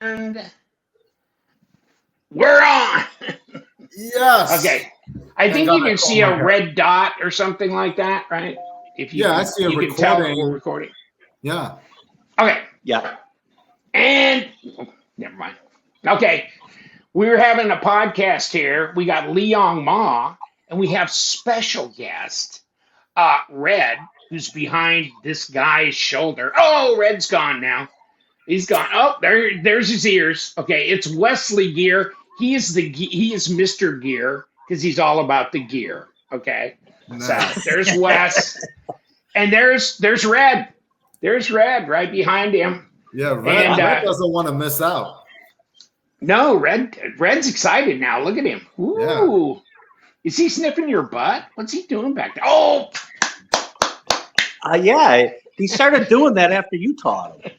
And we're on. Yes. Okay. I think you can see a red dot or something like that, right? If you I see a recording. Can tell that we're recording. Yeah. Okay. Yeah. And never mind. Okay. We're having a podcast here. We got Liong Mah, and we have special guest, Red, who's behind this guy's shoulder. Oh, Red's gone now. He's gone. Oh, there's his ears. Okay, it's Wesley Geer. He is Mr. Geer because he's all about the gear. Okay, nice. So there's Wes, and there's Red. There's Red right behind him. Yeah, Red doesn't want to miss out. No, Red's excited now. Look at him. Ooh, yeah. Is he sniffing your butt? What's he doing back there? Oh, yeah. He started doing that after you taught him.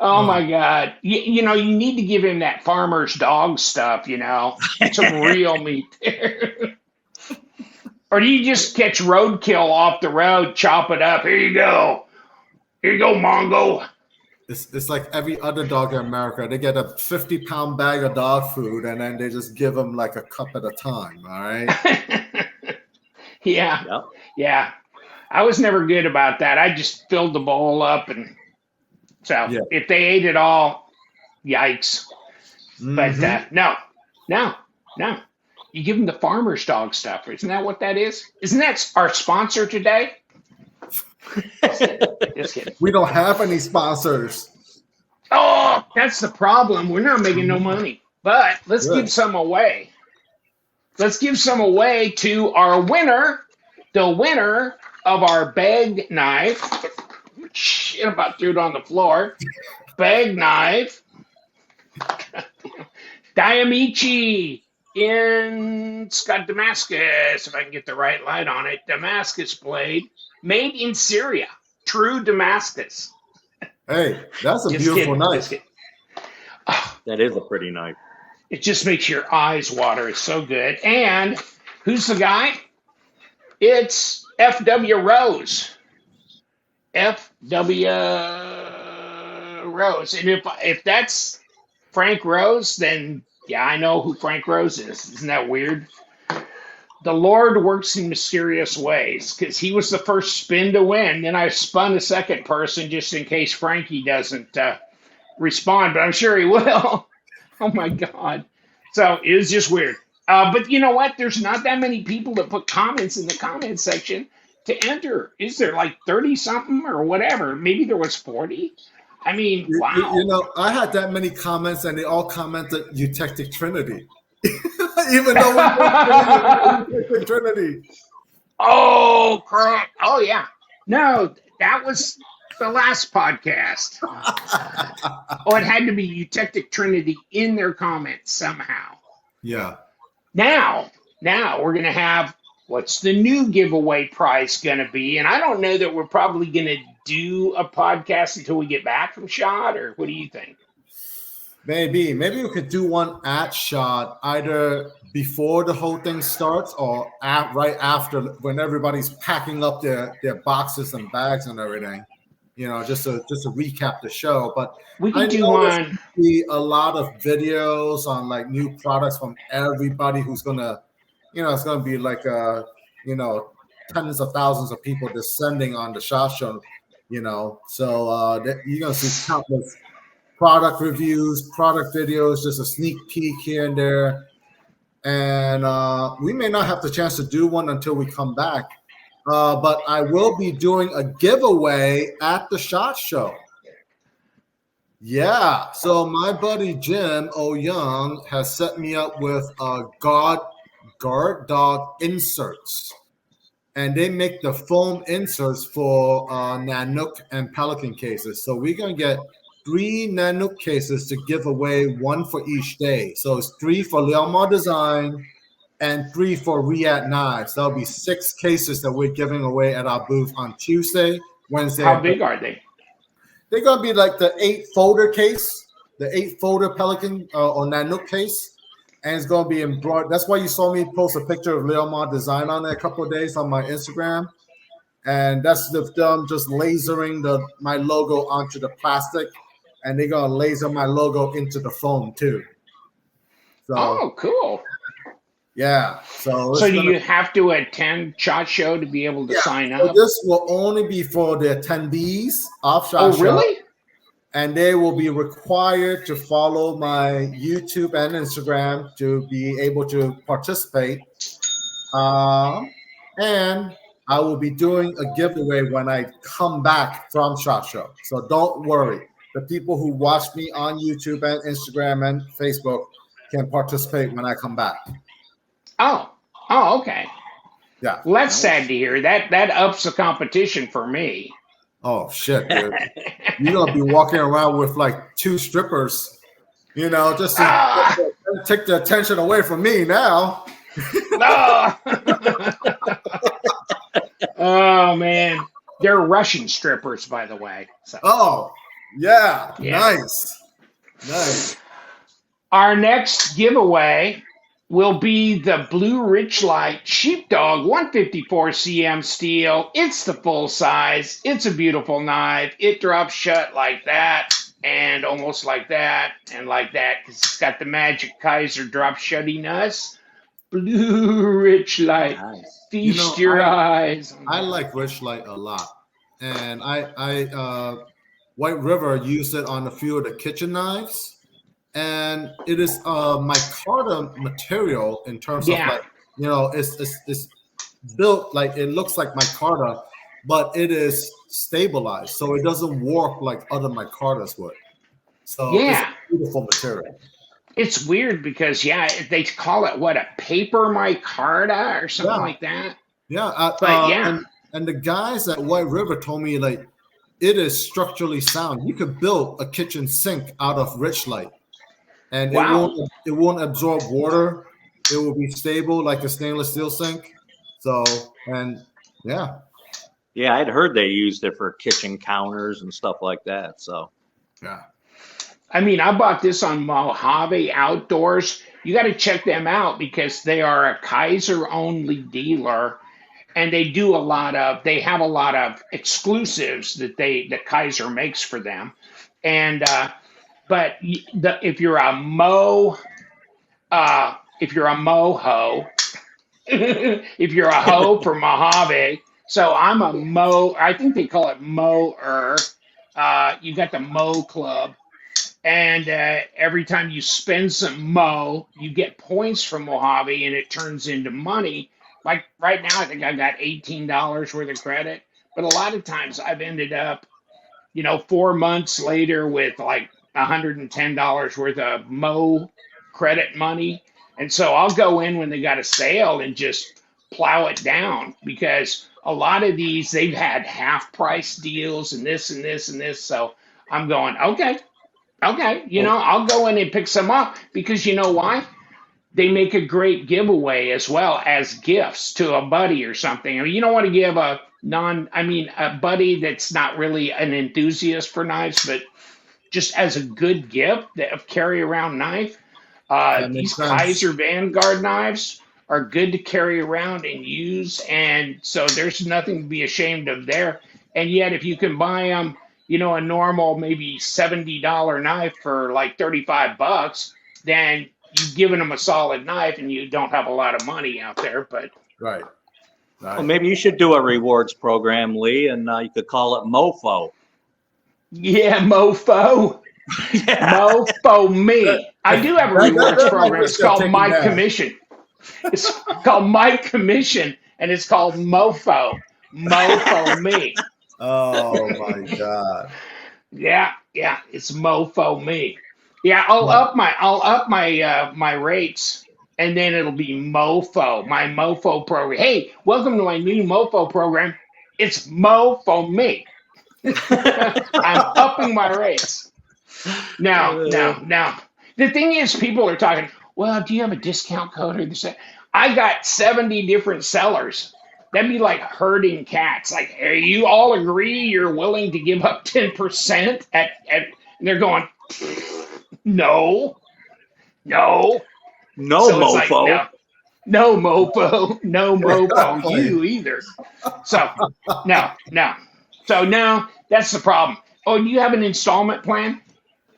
Oh my God. You know, you need to give him that farmer's dog stuff, you know, some real meat there. Or do you just catch roadkill off the road, chop it up? Here you go. Here you go, Mongo. It's like every other dog in America. They get a 50-pound bag of dog food and then they just give them like a cup at a time. All right. Yeah. Yep. Yeah. I was never good about that. I just filled the bowl up, and so if they ate it all, yikes. Mm-hmm. But no. You give them the farmer's dog stuff. Isn't that what that is? Isn't that our sponsor today? Just kidding. We don't have any sponsors. Oh, that's the problem. We're not making no money. But let's give some away. Let's give some away to our winner, the winner of our Begg knife. Shit, about threw it on the floor. Begg knife. Diamici in Scott Damascus, if I can get the right light on it. Damascus blade, made in Syria. True Damascus. Hey, that's a beautiful knife. Oh, that is a pretty knife. It just makes your eyes water. It's so good. And who's the guy? It's F.W. Rose. F.W. Rose. And if that's Frank Rose, then yeah, I know who Frank Rose is. Isn't that weird? The Lord works in mysterious ways because he was the first spin to win. Then I spun a second person just in case Frankie doesn't respond, but I'm sure he will. Oh my God. So it was just weird. But you know what? There's not that many people that put comments in the comment section to enter. Is there like 30 something or whatever? Maybe there was 40. I mean, wow. You know, I had that many comments and they all commented Eutectic Trinity. Even though we Eutectic Trinity. Oh, crap. Oh, yeah. No, that was the last podcast. Oh, it had to be Eutectic Trinity in their comments somehow. Yeah. Now we're going to have, what's the new giveaway prize going to be? And I don't know that we're probably going to do a podcast until we get back from SHOT, or what do you think? Maybe we could do one at SHOT, either before the whole thing starts or right after, when everybody's packing up their boxes and bags and everything. You know, just to recap the show. But we can do one. Be a lot of videos on like new products from everybody who's gonna, you know, it's gonna be like tens of thousands of people descending on the SHOT Show. You know, so you're gonna see countless product reviews, product videos, just a sneak peek here and there. And we may not have the chance to do one until we come back. But I will be doing a giveaway at the SHOT Show. Yeah. So my buddy Jim O'Young has set me up with guard dog inserts. And they make the foam inserts for Nanook and Pelican cases. So we're going to get 3 Nanook cases to give away, 1 for each day. So it's 3 for Liong Mah Design and 3 for Riyadh Knives. That'll be 6 cases that we're giving away at our booth on Tuesday, Wednesday. How big are they? They're going to be like the 8-folder case, the 8-folder Pelican or Nanook case. And it's going to be embroidered. That's why you saw me post a picture of Liong Mah Design on it a couple of days on my Instagram. and that's them just lasering my logo onto the plastic, and they're gonna laser my logo into the foam too. So Oh, cool. yeah, so So it's do gonna you have to attend SHOT Show to be able to sign So up? this will only be for the attendees of SHOT Oh, Show, really? and they will be required to follow my YouTube and Instagram to be able to participate. And I will be doing a giveaway when I come back from SHOT Show. So don't worry. The people who watch me on YouTube and Instagram and Facebook can participate when I come back. Oh, oh, okay. Yeah. Well, that's sad to hear. That ups the competition for me. Oh shit, dude. You're gonna be walking around with like 2 strippers, just to Ah, take the attention away from me now. no. Oh man, they're Russian strippers, by the way. So Oh, yeah. yeah. Nice. Our next giveaway will be the blue Richlite Sheepdog 154 cm steel. It's the full size. It's a beautiful knife. It drops shut like that and almost like that and like that because it's got the magic Kizer drop shuttiness. Blue Richlite. Nice. Feast your eyes. I like Richlite a lot, and White River used it on a few of the kitchen knives, and it is micarta material in terms of Yeah. it's built like it looks like micarta, but it is stabilized, so it doesn't warp like other micartas would. So it's Yeah. a beautiful material. It's weird because they call it what, a paper micarta or something like that. Yeah, But yeah, and the guys at White River told me like it is structurally sound. You could build a kitchen sink out of Richlite, and wow. it won't absorb water. It will be stable like a stainless steel sink. So and yeah, Yeah, I'd heard they used it for kitchen counters and stuff like that. So yeah. I mean, I bought this on Mojave Outdoors. You got to check them out because they are a Kizer only dealer, and they have a lot of exclusives that Kizer makes for them. And but if you're a moho, if you're a hoe from Mojave, so I'm a mo. I think they call it moer. You got the Mo Club, and every time you spend some mo, you get points from Mojave, and it turns into money. Like right now, I think I got $18 worth of credit, but a lot of times I've ended up, 4 months later with like $110 worth of mo credit money, and so I'll go in when they got a sale and just plow it down because a lot of these they've had half price deals and this and this and this. So I'm going, okay, okay, I'll go in and pick some up because you know why? They make a great giveaway as well as gifts to a buddy or something. I mean, you don't want to give a buddy that's not really an enthusiast for knives, but just as a good gift of carry around knife. That These makes sense. Kizer Vanguard knives are good to carry around and use, and so there's nothing to be ashamed of there. And yet, if you can buy them, a normal maybe $70 knife for like 35 bucks, then you've given them a solid knife, and you don't have a lot of money out there. But Right. well, maybe you should do a rewards program, Lee, and you could call it MoFo. yeah, mofo. Yeah. Mofo me. I do have a rewards that program. might It's just get called taken My down. Commission. It's called My Commission, and it's called Mofo. Mofo me. Oh my god. Yeah, it's Mofo me. Yeah, I'll up my rates, and then it'll be Mofo, my Mofo program. Hey, welcome to my new Mofo program. It's Mofo me. I'm upping my rates. Now. The thing is, people are talking, well, do you have a discount code or this? I got 70 different sellers. That'd be like herding cats. Like, you all agree you're willing to give up 10% and they're going, no. No So it's like, MoFo. no. No mofo, no mofo, Exactly. you either. So, no, no. So now that's the problem. Oh, do you have an installment plan?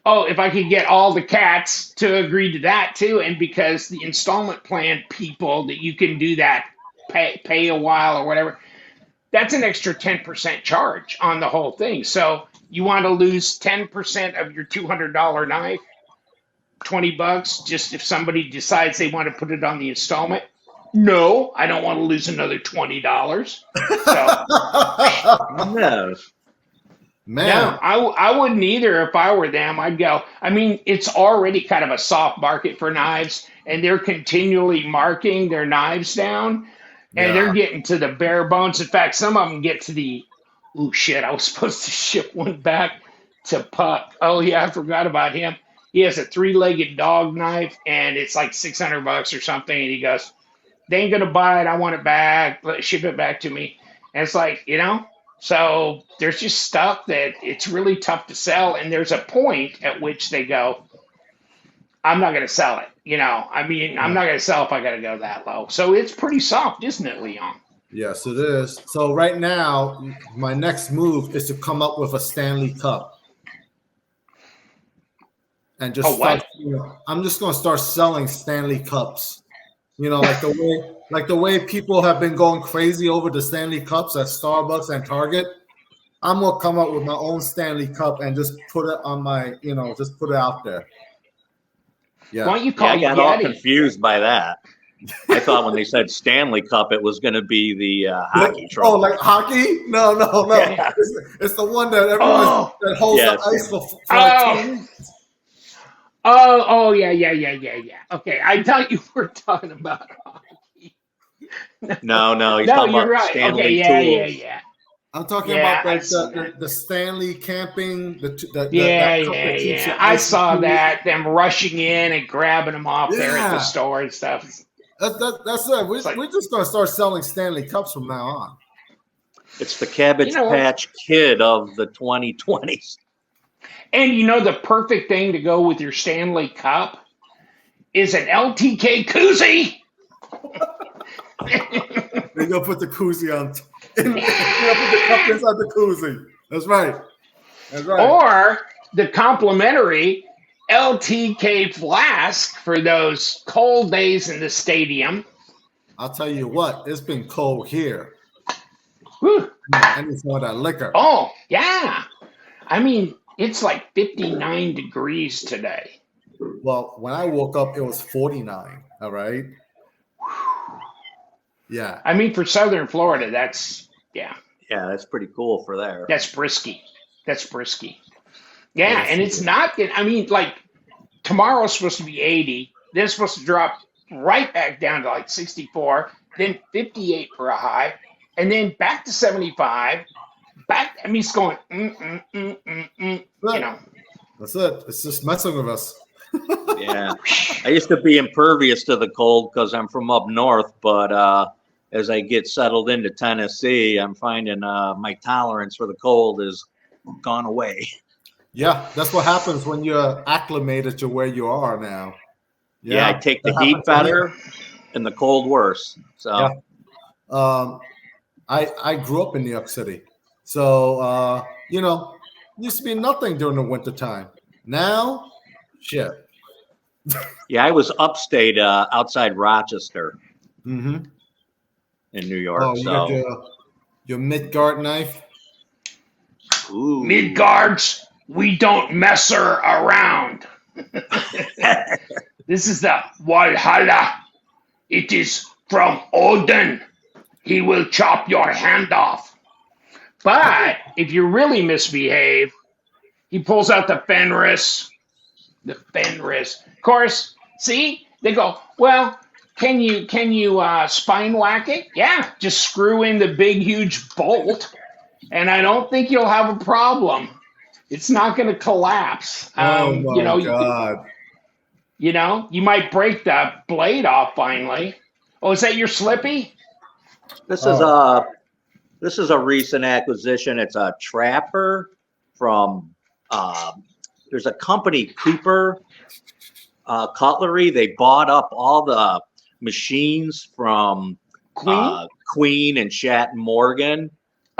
Oh, if I could get all the cats to agree to that too, and because the installment plan people that you can do that, pay a while or whatever, that's an extra 10% charge on the whole thing. So you want to lose 10% of your $200 knife, $20, just if somebody decides they want to put it on the installment. No, I don't want to lose another $20. So No. Man, no, I wouldn't either if I were them. I'd go. I mean, it's already kind of a soft market for knives, and they're continually marking their knives down, and they're yeah. getting to the bare bones. In fact, some of them get to the, oh shit, I was supposed to ship one back to Puck. Oh yeah, I forgot about him. He has a three-legged dog knife, and it's like $600 or something. And he goes, they ain't gonna buy it. I want it back. Ship it back to me. And it's like, so there's just stuff that it's really tough to sell. And there's a point at which they go, I'm not gonna sell it. I mean, I'm Yeah. not gonna sell if I gotta go that low. So it's pretty soft, isn't it, Leon? Yes, it is. So right now, my next move is to come up with a Stanley Cup and Oh, just start. what? I'm just going to start selling Stanley Cups. Like the way people have been going crazy over the Stanley Cups at Starbucks and Target. I'm gonna come up with my own Stanley Cup and just put it on my, just put it out there. Why Yeah. don't you Yeah, I call it got all Yeti? confused by that. I thought when they said Stanley Cup, it was going to be the hockey Oh, trophy. like hockey? No. Yeah. It's the one that everyone Oh, that holds Yes. the ice for like oh, 2 minutes. oh, yeah. Okay, I thought you were talking about hockey. No, he's No, talking you're about right. Okay, Stanley Tools. I'm talking Yeah, about I see that. the Stanley camping, Yeah, that cup that keeps your I ice in saw cool. that, them rushing in and grabbing them off there at the Yeah, store and stuff. that's it. It's like, We're just gonna start selling Stanley Cups from now on. It's the you Cabbage know what? Patch Kid of the 2020s. And the perfect thing to go with your Stanley Cup is an LTK koozie. We're gonna put the koozie on. We're gonna put the cup inside the koozie. That's right. That's right. Or the complimentary LTK flask for those cold days in the stadium. I'll tell you what, it's been cold here. Whew. I need some of that liquor. Oh, yeah. I mean, it's like 59 degrees today. Well, when I woke up, it was 49. All right. Yeah. I mean, for Southern Florida, that's, yeah, Yeah, that's pretty cool for there. that's brisky. That's brisky. Yeah, Yes, and it it's is. not that, I mean, like tomorrow's supposed to be 80. Then it's supposed to drop right back down to like 64, then 58 for a high, and then back to 75. Back, I mean, it's going, That's it. It's just messing with us. Yeah. I used to be impervious to the cold because I'm from up north, but as I get settled into Tennessee, I'm finding my tolerance for the cold has gone away. Yeah, that's what happens when you're acclimated to where you are now. Yeah, I take the that heat happened to me. better and the cold worse. So Yeah. I grew up in New York City, so used to be nothing during the winter time. Now, shit. yeah, I was upstate outside Rochester Mm-hmm. in New York. Oh, you got So your Midgard knife. ooh. Midgards, we don't mess her around. This is the Valhalla. It is from Odin. He will chop your hand off. But if you really misbehave, he pulls out the Fenris. The Fenris. Of course, see, they go, well, can you spine whack it? Yeah, just screw in the big huge bolt, and I don't think you'll have a problem. It's not going to collapse. Oh my You could, God. you might break the blade off finally. Oh, is that your Slippy? This Oh. is a recent acquisition. It's a trapper from there's a company, Cooper Cutlery. They bought up all the machines from Queen? Queen and Shat Morgan.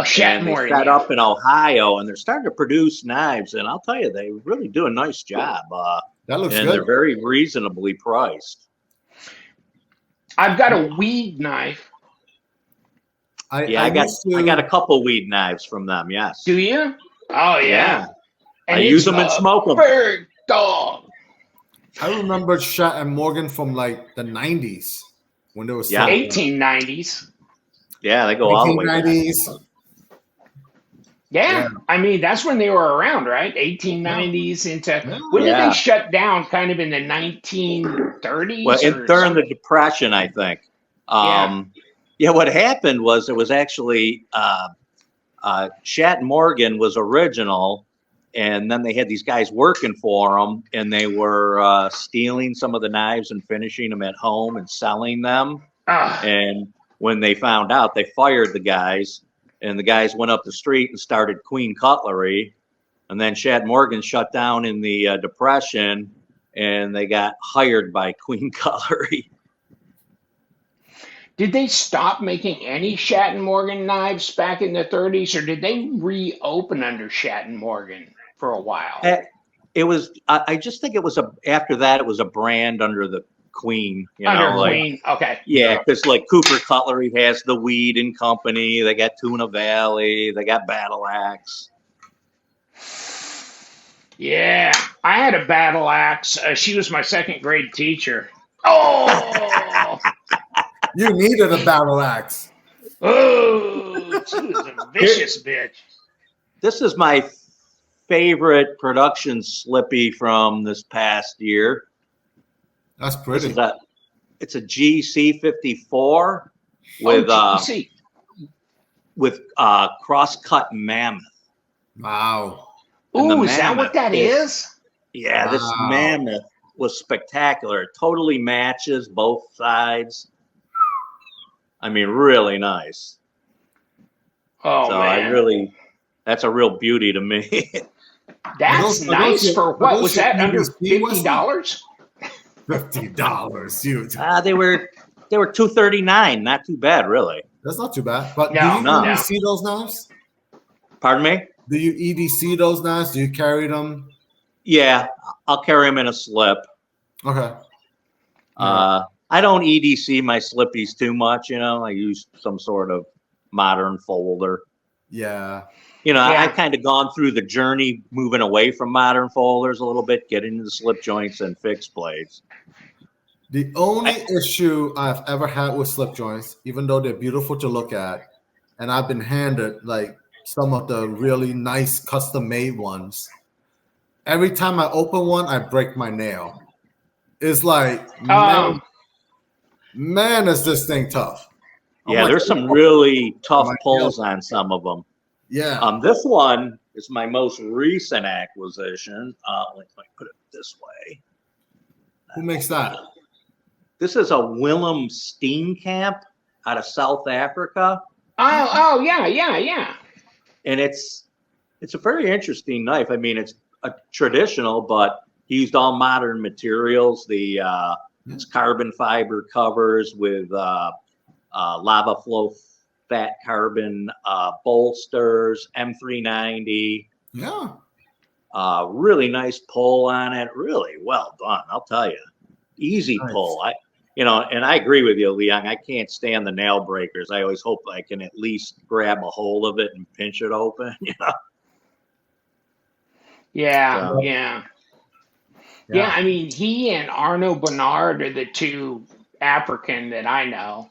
Shat And they Morgan. set up in Ohio, and they're starting to produce knives. And I'll tell you, they really do a nice job. That looks and good. they're very reasonably priced. I've got a weed knife. I got a couple weed knives from them. Yes. Do you? Oh yeah. And I use them and smoke them. Bird dog. I remember Shat and Morgan from like the 90s when there was 1890s. Yeah, they go all the way back. 1890s. Yeah, I mean that's when they were around, right? 1890s into when did they shut down? Kind of in the 1930s. Well, during the Depression, I think. What happened was it was actually Shat Morgan was original, and then they had these guys working for them, and they were stealing some of the knives and finishing them at home and selling them. And when they found out, they fired the guys. And the guys went up the street and started Queen Cutlery. And then Shat Morgan shut down in the Depression, and they got hired by Queen Cutlery. Did they stop making any Shat and Morgan knives back in the 30s, or did they reopen under Shat and Morgan for a while? It was. I just think it was after that. It was a brand under the Queen, Queen, okay. Yeah, because like Cooper Cutlery has the Weed and Company. They got Tuna Valley. They got Battle Axe. Yeah, I had a Battle Axe. She was my second grade teacher. Oh, you needed a Battle Axe. Oh, she was a vicious bitch. This is my favorite production slippy from this past year. That's pretty. It's a GC54 with cross-cut mammoth. Wow. Ooh, is that what that is? Yeah, this mammoth was spectacular. It totally matches both sides. I mean, really nice. Oh, so man. That's a real beauty to me. That's nice for what? Was that under $50? $50, dude. They were $239. Not too bad, really. That's not too bad. But do you EDC those knives? Pardon me? Do you EDC those knives? Do you carry them? Yeah, I'll carry them in a slip. Okay. I don't EDC my slippies too much. I use some sort of modern folder. Yeah. I've kind of gone through the journey moving away from modern folders a little bit, getting into the slip joints and fixed blades. The only issue I've ever had with slip joints, even though they're beautiful to look at, and I've been handed like some of the really nice custom-made ones, every time I open one, I break my nail. It's like, man, is this thing tough. Yeah, there's some really tough pulls on some of them. Yeah. This one is my most recent acquisition. Let me put it this way. Who makes that? This is a Willem Steenkamp out of South Africa. Oh, yeah. And it's a very interesting knife. I mean, it's a traditional, but he used all modern materials. It's carbon fiber covers with lava flow fat carbon bolsters, M390. Yeah. Really nice pull on it. Really well done. I'll tell you. Easy pull. And I agree with you, Leon. I can't stand the nail breakers. I always hope I can at least grab a hold of it and pinch it open. Yeah. I mean, he and Arno Bernard are the two African that I know.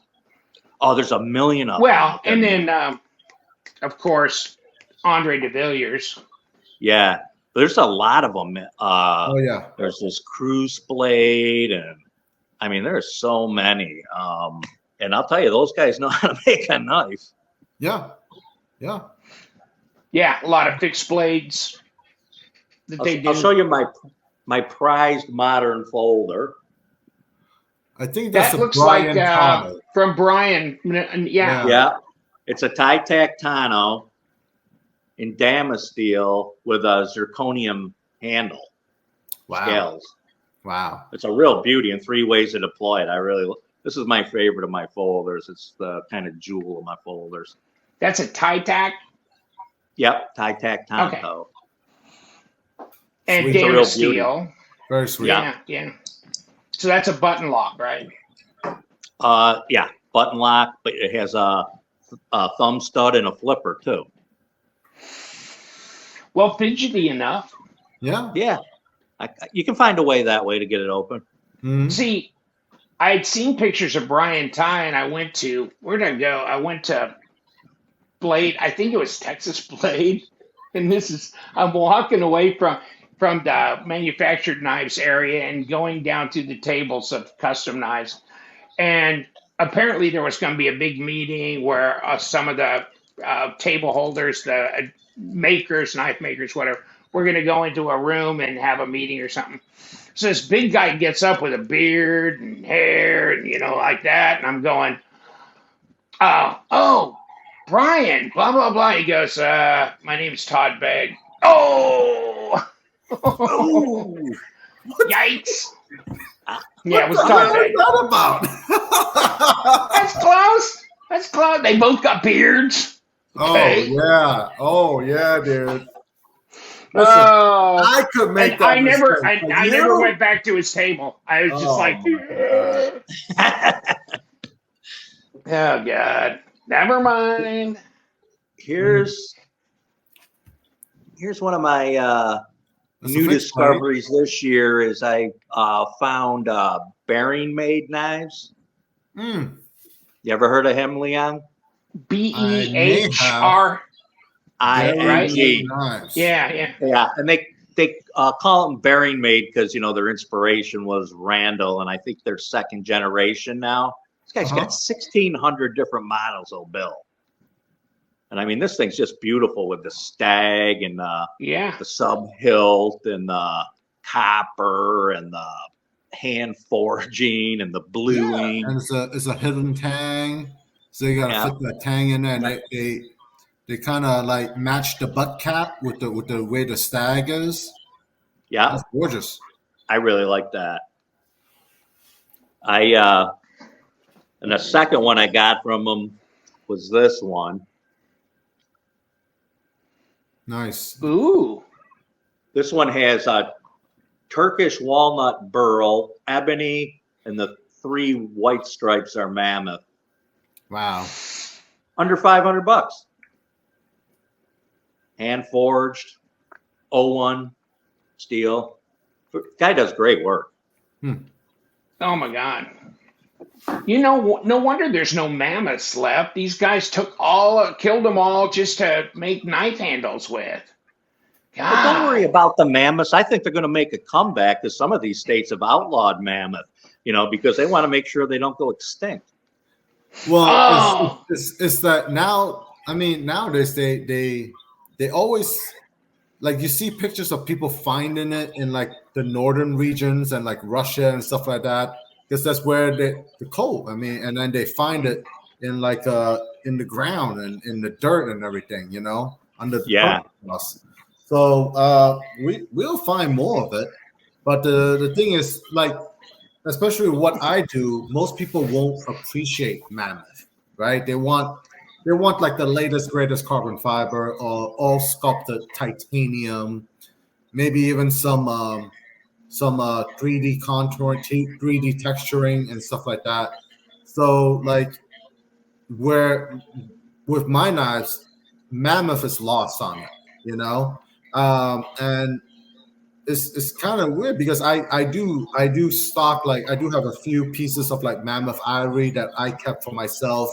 Oh, there's a million of them. Well, and then, of course, Andre de Villiers. Yeah, there's a lot of them. There's this Cruise Blade, and I mean, there's so many. And I'll tell you, those guys know how to make a knife. Yeah. Yeah, a lot of fixed blades that they do. I'll show you my prized modern folder. I think that looks like from Brian. Yeah. It's a Titec Tano in Damasteel with a zirconium handle. Wow. Scales. Wow. It's a real beauty and 3 ways to deploy it. I really This is my favorite of my folders. It's the kind of jewel of my folders. That's a tie tack. Yep, tie tack Okay. Tonto. And Sweet. Damas steel. Very sweet. Yeah. So that's a button lock, right? Yeah, button lock, but it has a thumb stud and a flipper too. Well, fidgety enough. Yeah. Yeah, you can find a way that way to get it open. Mm-hmm. See, I had seen pictures of Brian Ty, and I went to, where did I go? I went to Blade. I think it was Texas Blade. And I'm walking away from the manufactured knives area and going down to the tables of custom knives. And apparently there was going to be a big meeting where some of the table holders, the makers, knife makers, whatever, we're going to go into a room and have a meeting or something. So this big guy gets up with a beard and hair and, like that. And I'm going, oh, Brian, blah, blah, blah. He goes, my name's Todd Begg. Oh! Yikes. Yeah, it was Todd Begg. What about? That's close. They both got beards. Okay. Oh yeah, dude. Listen, Oh, I could make that. I never went back to his table. I was just like, oh God, never mind. Here's one of my new discoveries this year is I found bearing made knives. Mm. You ever heard of him, Leon? BEHRING. Yeah. And they call them bearing made because their inspiration was Randall, and I think they're second generation now. This guy's got 1,600 different models he'll build. And I mean, this thing's just beautiful with the stag and the sub hilt and the copper and the hand forging and the bluing. Yeah. And it's a hidden tang, so you gotta fit that tang in there. And they kind of like match the butt cap with the way the stag is. Yeah, that's gorgeous. I really like that. And the second one I got from them was this one. Nice. Ooh. This one has a Turkish walnut burl, ebony, and the 3 white stripes are mammoth. Wow. Under $500. Hand forged, 01 steel. Guy does great work. Oh my God. No wonder there's no mammoths left. These guys killed them all just to make knife handles with. God. But don't worry about the mammoths. I think they're going to make a comeback because some of these states have outlawed mammoth, because they want to make sure they don't go extinct. Well, it's that now. I mean, nowadays they always, like, you see pictures of people finding it in like the northern regions and like Russia and stuff like that, because that's where the coal. I mean, and then they find it in like in the ground and in the dirt and everything, under the permafrost. So we'll find more of it, but the thing is, like, especially what I do, most people won't appreciate mammoth, right? They want like the latest, greatest carbon fiber or all sculpted titanium, maybe even some 3D contouring, 3D texturing and stuff like that. So like, where with my knives, mammoth is lost on it, and it's kind of weird because I do stock, like, I do have a few pieces of like mammoth ivory that I kept for myself.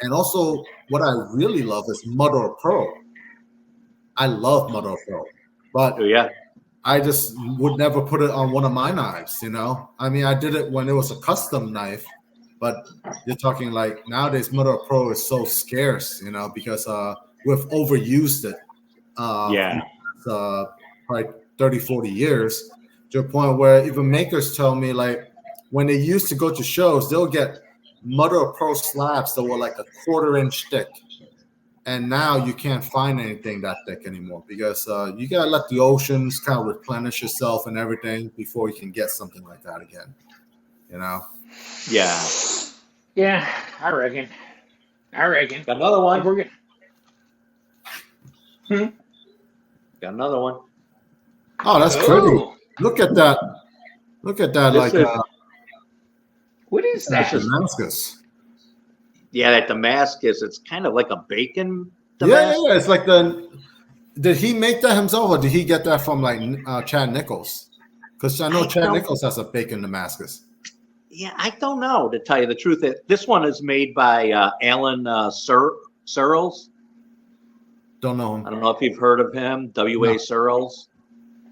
And also, what I really love is mother of pearl. I love mother of pearl, but I just would never put it on one of my knives. I mean, I did it when it was a custom knife, but you're talking like nowadays, mother of pearl is so scarce, because we've overused it. Probably 30, 40 years, to a point where even makers tell me, like, when they used to go to shows, they'll get mother of pearl slabs that were like a 1/4-inch thick, and now you can't find anything that thick anymore because you gotta let the oceans kind of replenish itself and everything before you can get something like that again. Yeah. Yeah, I reckon. I reckon. Got another If one. we're gonna, Got another one. Oh, that's pretty. oh, Look at that. Look at that. This Like, is what is that this that? is Damascus. yeah, that Damascus. It's kind of like a bacon Yeah, yeah, Damascus. yeah. It's like the. Did he make that himself, or did he get that from like Chad Nichols? Because I know I Chad don't. Nichols has a bacon Damascus. Yeah, I don't know to tell you the truth. This one is made by Alan Searles. Don't know I him. don't know if you've heard of him, W.A. No. Searles.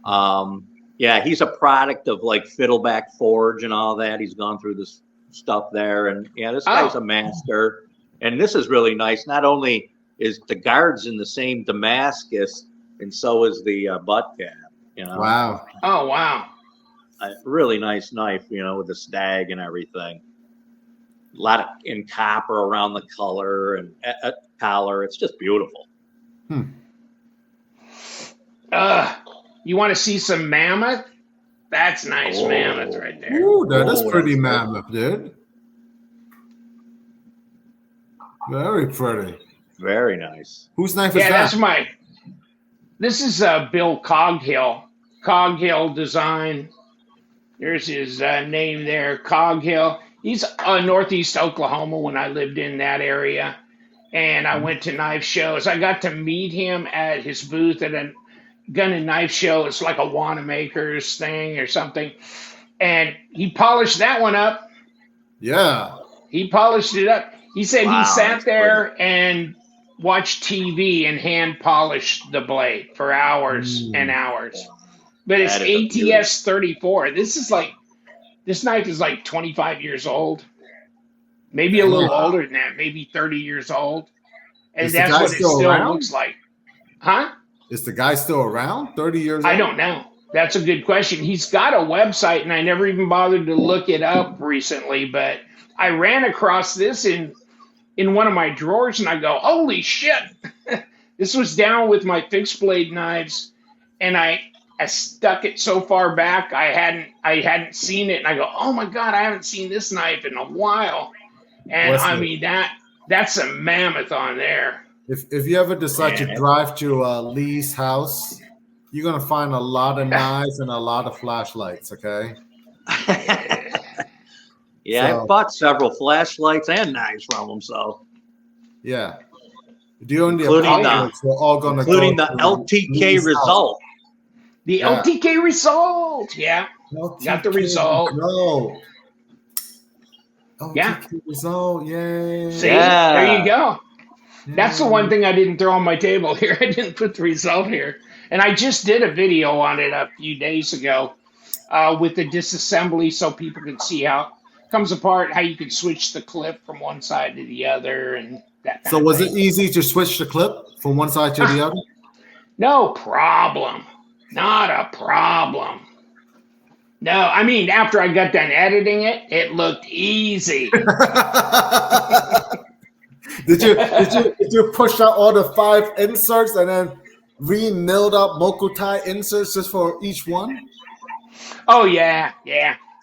Yeah, he's a product of like Fiddleback Forge and all that. He's gone through this stuff there. And yeah, this guy's Oh, a master. And this is really nice. Not only is the guards in the same Damascus, and so is the butt cap, you know. Wow. oh, wow. A really nice knife, you know, with the stag and everything. A lot of in copper around the color and collar. It's just beautiful. You want to see some mammoth? That's nice mammoth right there. Ooh, that is Oh, pretty that's mammoth, dude. Very pretty. very nice. Whose knife is Yeah, that? that's my. This is Bill Coghill. Coghill Design. There's his name there, Coghill. He's northeast Oklahoma when I lived in that area. And I went to knife shows. I got to meet him at his booth at a gun and knife show. It's like a Wanamaker's thing or something. And he polished that one up. Yeah. He polished it up. He said he Wow, sat that's there and watched TV and hand polished the blade for hours and hours. But it's That is a beauty. ATS 34. This knife is like 25 years old. Maybe a little older than that, maybe 30 years old. And Is the that's guy what it still still around? looks like. Huh? Is the guy still around? 30 years I old? don't know. That's a good question. He's got a website, and I never even bothered to look it up recently, but I ran across this in one of my drawers, and I go, holy shit. This was down with my fixed blade knives, and I stuck it so far back I hadn't seen it, and I go, oh my god, I haven't seen this knife in a while. And I Listen, mean that's a mammoth on there. if you ever decide to Man. drive to Lee's house, you're gonna find a lot of knives and a lot of flashlights. Okay. Yeah, So- I bought several flashlights and knives from him. So, Yeah. During the Including the- apocalypse, we're all gonna including go the to LTK Lee's result. The Yeah. LTK result. Yeah. house. Got the LTK result. result. Yeah. LTK result. Yay. See? Yeah. There you go. That's the one Yay. thing I didn't throw on my table here. I didn't put the result here. And I just did a video on it a few days ago with the disassembly so people can see how it comes apart, how you can switch the clip from one side to the other and that kind So of was thing. it easy to switch the clip from one side to the other? No problem. Not a problem. No, I mean, after I got done editing it, it looked easy. Did you push out all the 5 inserts and then re-milled up Mokutai inserts just for each one? Oh, yeah.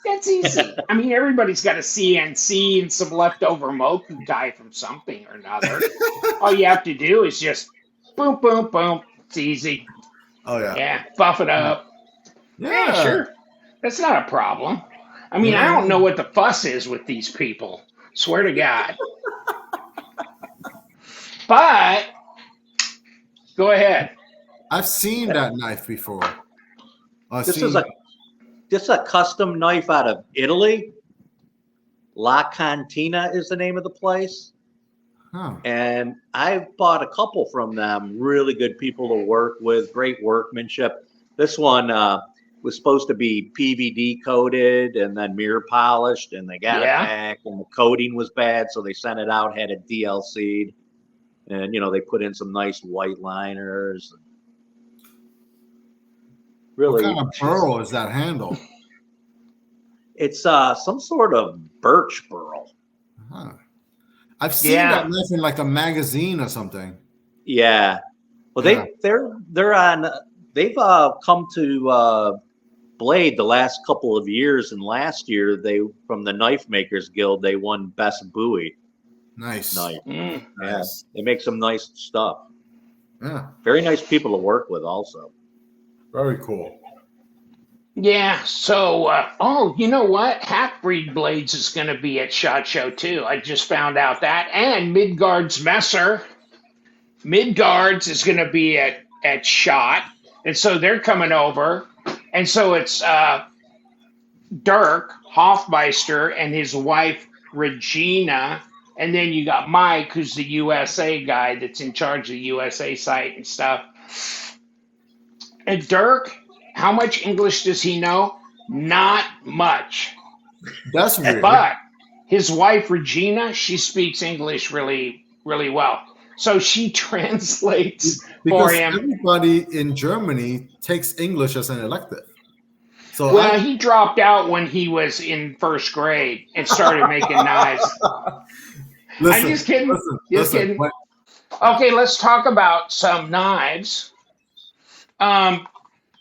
That's easy. I mean, everybody's got a CNC and some leftover Moku die from something or another. All you have to do is just boom, boom, boom. It's easy. Oh yeah. Yeah, buff it up. Yeah, sure. That's not a problem. I mean, I don't know what the fuss is with these people. Swear to God. But go ahead. I've seen that knife before. This is a custom knife out of Italy. La Cantina is the name of the place. Huh. And I've bought a couple from them. Really good people to work with, great workmanship. This one was supposed to be PVD coated and then mirror polished, and they got it back, and the coating was bad, so they sent it out, had it DLC'd, and they put in some nice white liners. Really, What kind of burl is that handle? it's some sort of birch burl. Huh. I've seen that knife in like a magazine or something. Yeah. Well, they've come to blade the last couple of years, and last year they from the Knife Makers Guild they won Best Bowie Nice. knife. Mm. Yeah, Nice. they make some nice stuff. Yeah. Very nice people to work with, also. Very cool. Yeah. So, you know what? Half-breed Blades is going to be at SHOT Show too. I just found out that, and Midgard's Messer. Midgard's is going to be at SHOT, and so they're coming over, and so it's Dirk Hoffmeister and his wife Regina, and then you got Mike, who's the USA guy that's in charge of the USA site and stuff. And Dirk, how much English does he know? Not much. That's weird. But his wife Regina, she speaks English really, really well. So she translates Because for him. everybody in Germany takes English as an elective. So Well, he dropped out when he was in first grade and started making knives. listen, I'm just kidding. Just kidding. When, Okay, let's talk about some knives.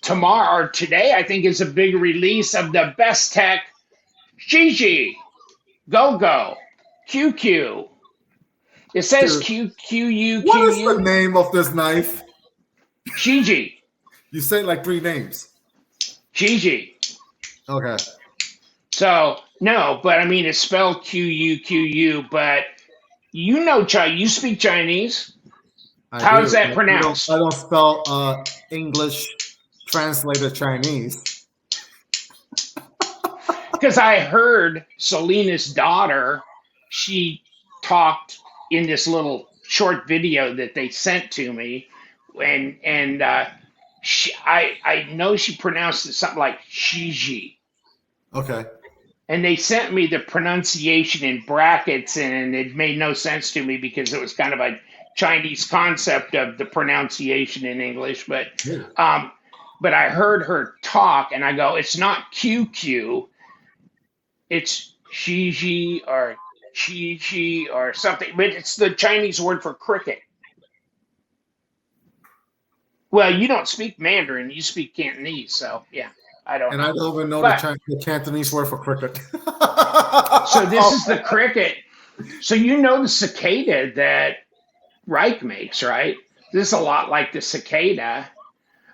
Tomorrow or today, I think, is a big release of the Best Tech Gigi, Go, QQ. It says Dude, QQU, what is the QU, name of this knife? Gigi, You say like 3 names. Gigi. Okay. So, no, but I mean, it's spelled QU, but you know, you speak Chinese. How is that pronounced? I don't spell English translated Chinese. Because I heard Selena's daughter, she talked in this little short video that they sent to me, and I know she pronounced it something like Shiji, Okay. and they sent me the pronunciation in brackets, and it made no sense to me because it was kind of a Chinese concept of the pronunciation in English, but I heard her talk, and I go, it's not QQ. It's Shiji or Chi or something, but it's the Chinese word for cricket. Well, you don't speak Mandarin, you speak Cantonese, so yeah, I don't And know. I don't even know But, the Cantonese word for cricket. so this is the cricket. So you know the cicada that Reich makes, right? This is a lot like the cicada,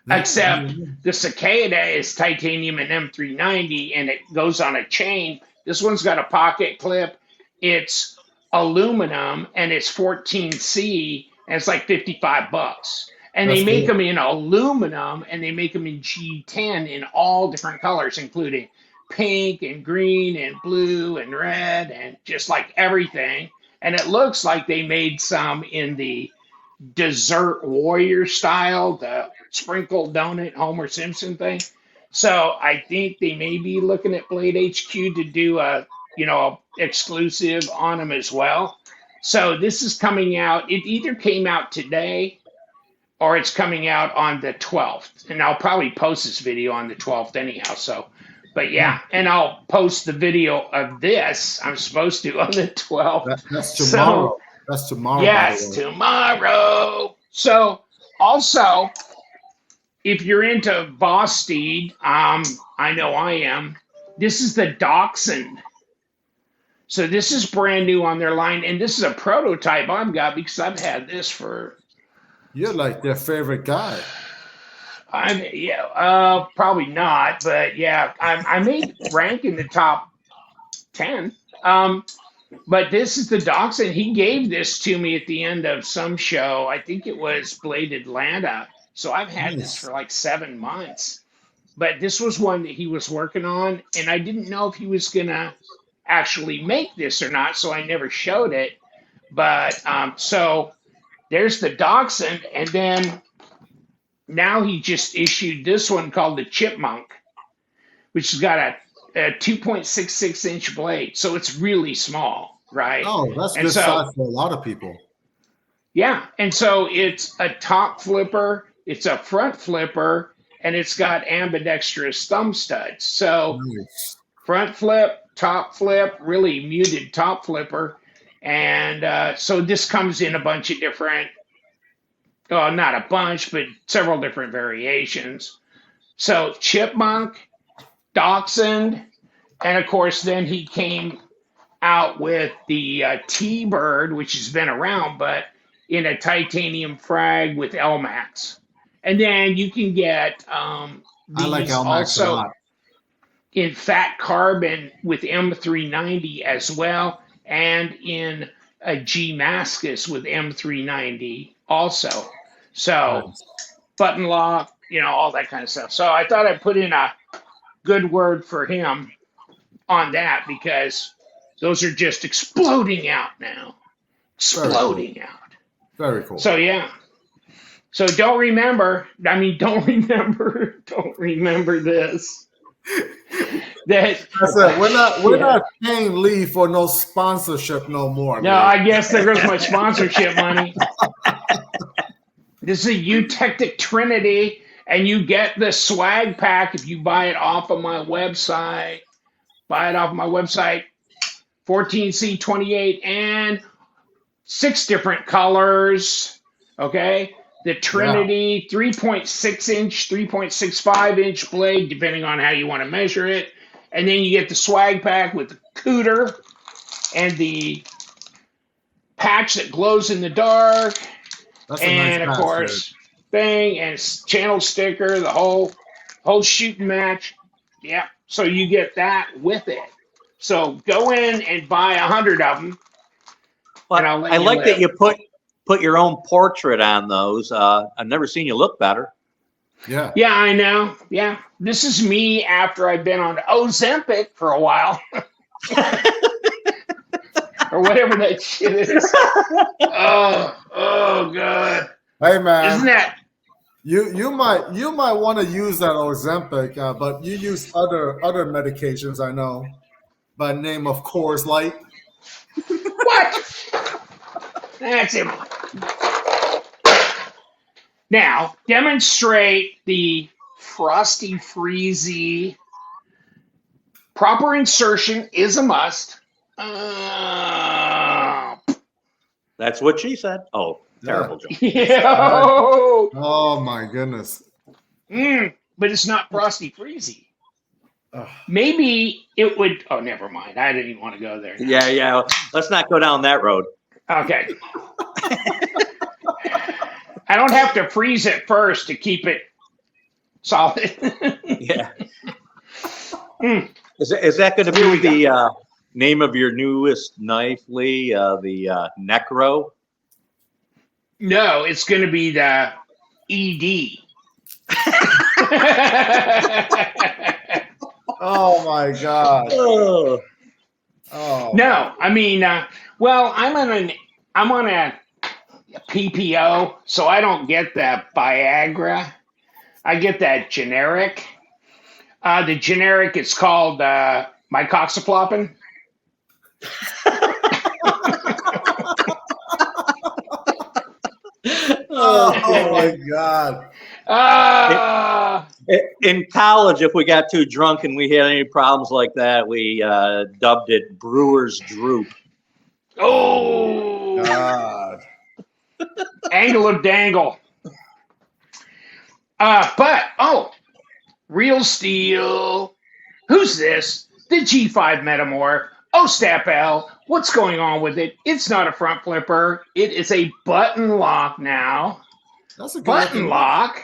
except the cicada is titanium and M390 and it goes on a chain. This one's got a pocket clip. It's aluminum and it's 14C and it's like $55. And That's they make cool. them in aluminum and they make them in G10 in all different colors, including pink and green and blue and red and just like everything. And it looks like they made some in the Desert Warrior style, the sprinkled donut Homer Simpson thing. So I think they may be looking at Blade HQ to do a exclusive on them as well. So this is coming out. It either came out today or it's coming out on the 12th. And I'll probably post this video on the 12th anyhow. So, but yeah, and I'll post the video of this. I'm supposed to on the 12th. That's tomorrow. So, that's tomorrow. yes, tomorrow. So also, if you're into Vosteed, I know I am. This is the Dachshund. So this is brand new on their line, and this is a prototype I've got because I've had this for. You're like their favorite guy. Probably not, but yeah, I may rank in the top 10. But this is the Dachshund. He gave this to me at the end of some show. I think it was Blade Atlanta. So I've had this for like 7 months. But this was one that he was working on, and I didn't know if he was going to actually make this or not, so I never showed it. But so there's the Dachshund, and then now he just issued this one called the Chipmunk, which has got a 2.66-inch blade, so it's really small, right? Oh, that's good size for a lot of people. Yeah, and so it's a top flipper, it's a front flipper, and it's got ambidextrous thumb studs. So front flip, top flip, really muted top flipper, and so this comes in a bunch of different, not a bunch, but several different variations. So Chipmunk, Dachshund, and of course, then he came out with the T-Bird, which has been around, but in a titanium frag with LMAX. And then you can get I like these LMAX a also lot. in fat carbon with M390 as well, and in a G Mascus with M390 also. So Nice. button lock, all that kind of stuff. So I thought I'd put in a good word for him on that because those are just exploding out now. Exploding out. Very cool. So yeah. So don't remember this. That's it. We're not paying Lee for no sponsorship no more. No, Lee. I guess there goes my sponsorship money. This is a Eutectic Trinity, and you get the swag pack if you buy it off of my website. 14C28 and 6 different colors. Okay. The Trinity, 3.6 inch, 3.65 inch blade, depending on how you want to measure it. And then you get the swag pack with the cooter and the patch that glows in the dark. That's And a nice of patch, course, thing and channel sticker, the whole shooting match. Yeah. So you get that with it. So go in and buy 100 of them. But I like that you put your own portrait on those. I've never seen you look better. Yeah. Yeah, I know. Yeah. This is me after I've been on Ozempic for a while. Or whatever that shit is. Oh God. Hey man. Isn't that you might want to use that Ozempic, but you use other medications I know by the name of Coors Light. what? That's it. Now, demonstrate the Frosty Freezy. Proper insertion is a must. That's what she said. Oh, terrible joke. Yo! Oh my goodness. But it's not Frosty Freezy. Maybe it would. Oh, never mind. I didn't even want to go there. Yeah. Let's not go down that road. Okay. I don't have to freeze it first to keep it solid. Yeah. Is that going to be the name of your newest knife, Lee? The Necro? No, it's going to be the ED. Oh my God. Oh. No, I mean, well, I'm on a PPO, so I don't get that Viagra. I get that generic. The generic is called mycoxaploppin. Oh my God. In college, if we got too drunk and we had any problems like that, we dubbed it Brewer's Droop. Oh, God. Angle of dangle. Real steel. Who's this? The G5 Metamorph. Oh, Step L. What's going on with it? It's not a front flipper. It is a button lock now. That's a good Button lock.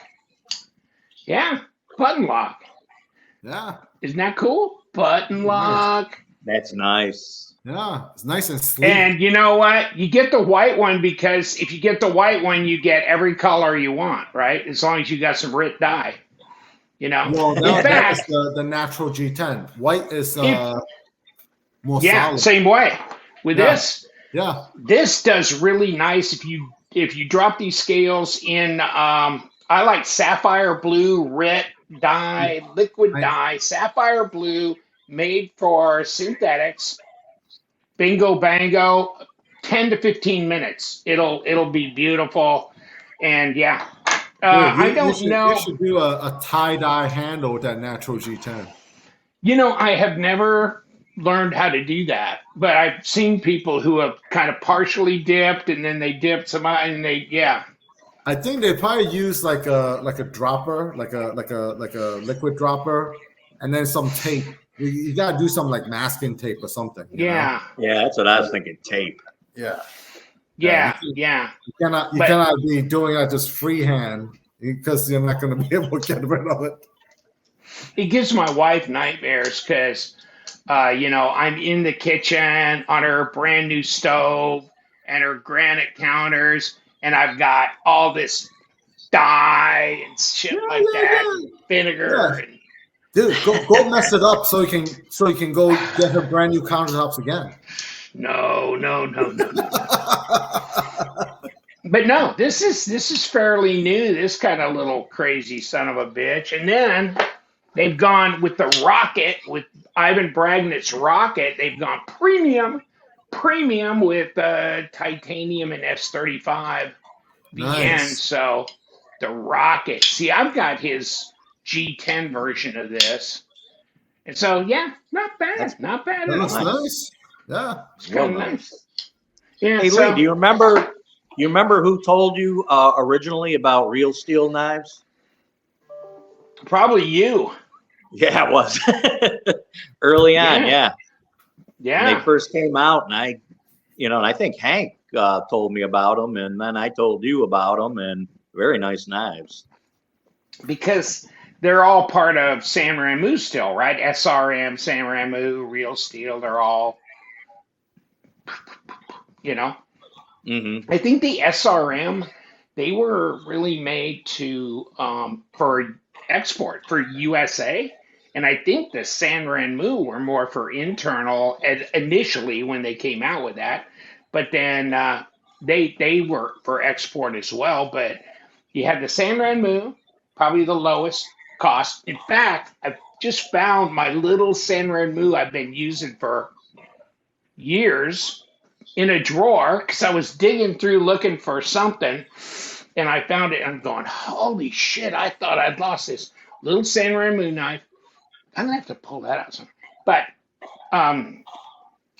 Yeah, button lock. Yeah. Isn't that cool? Button lock. That's nice. Yeah, it's nice and sleek. And you know what? You get the white one because if you get the white one, you get every color you want, right? As long as you got some RIT dye. Well, that is the natural G10. White is more solid. Same way with this. Yeah, this does really nice if you drop these scales in. I like sapphire blue, RIT dye, liquid dye, sapphire blue, made for synthetics. Bingo bango, 10 to 15 minutes. It'll be beautiful, and yeah. I don't know. You should do a tie-dye handle with that natural G10. I have never learned how to do that, but I've seen people who have kind of partially dipped, and then they dip some, and I think they probably use like a dropper, like a liquid dropper, and then some tape. You got to do some like masking tape or something. You know? Yeah. Yeah, that's what I was thinking. Tape. Yeah. Yeah. You Yeah. cannot be doing that just freehand because you're not going to be able to get rid of it. It gives my wife nightmares because, I'm in the kitchen on her brand new stove and her granite counters, and I've got all this dye and shit like that, and vinegar, Yeah. and Dude, go mess it up so you can go get her brand new countertops again. no. But no, this is fairly new. This kind of little crazy son of a bitch, and then they've gone with the rocket with Ivan Bragnit's rocket. They've gone premium with titanium and S35 the end. Nice. So the rocket. See, I've got his G10 version of this, and so yeah, not bad That at looks all. nice. Yeah. It's kind of nice. Yeah. Hey, So Lee, do you remember who told you originally about Real Steel knives? probably you. Yeah, it was early on. Yeah. Yeah. When they first came out, and I think Hank told me about them, and then I told you about them, and very nice knives. Because they're all part of San Ramu still, right? SRM, San Ramu, Real Steel, they're all, Mm-hmm. I think the SRM, they were really made to for export for USA, and I think the San Ramu were more for internal initially when they came out with that, but then they were for export as well. But you had the San Ramu, probably the lowest cost. In fact, I've just found my little San Ramu I've been using for years in a drawer because I was digging through looking for something, and I found it. And I'm going, holy shit! I thought I'd lost this little San Ramu knife. I'm gonna have to pull that out. But and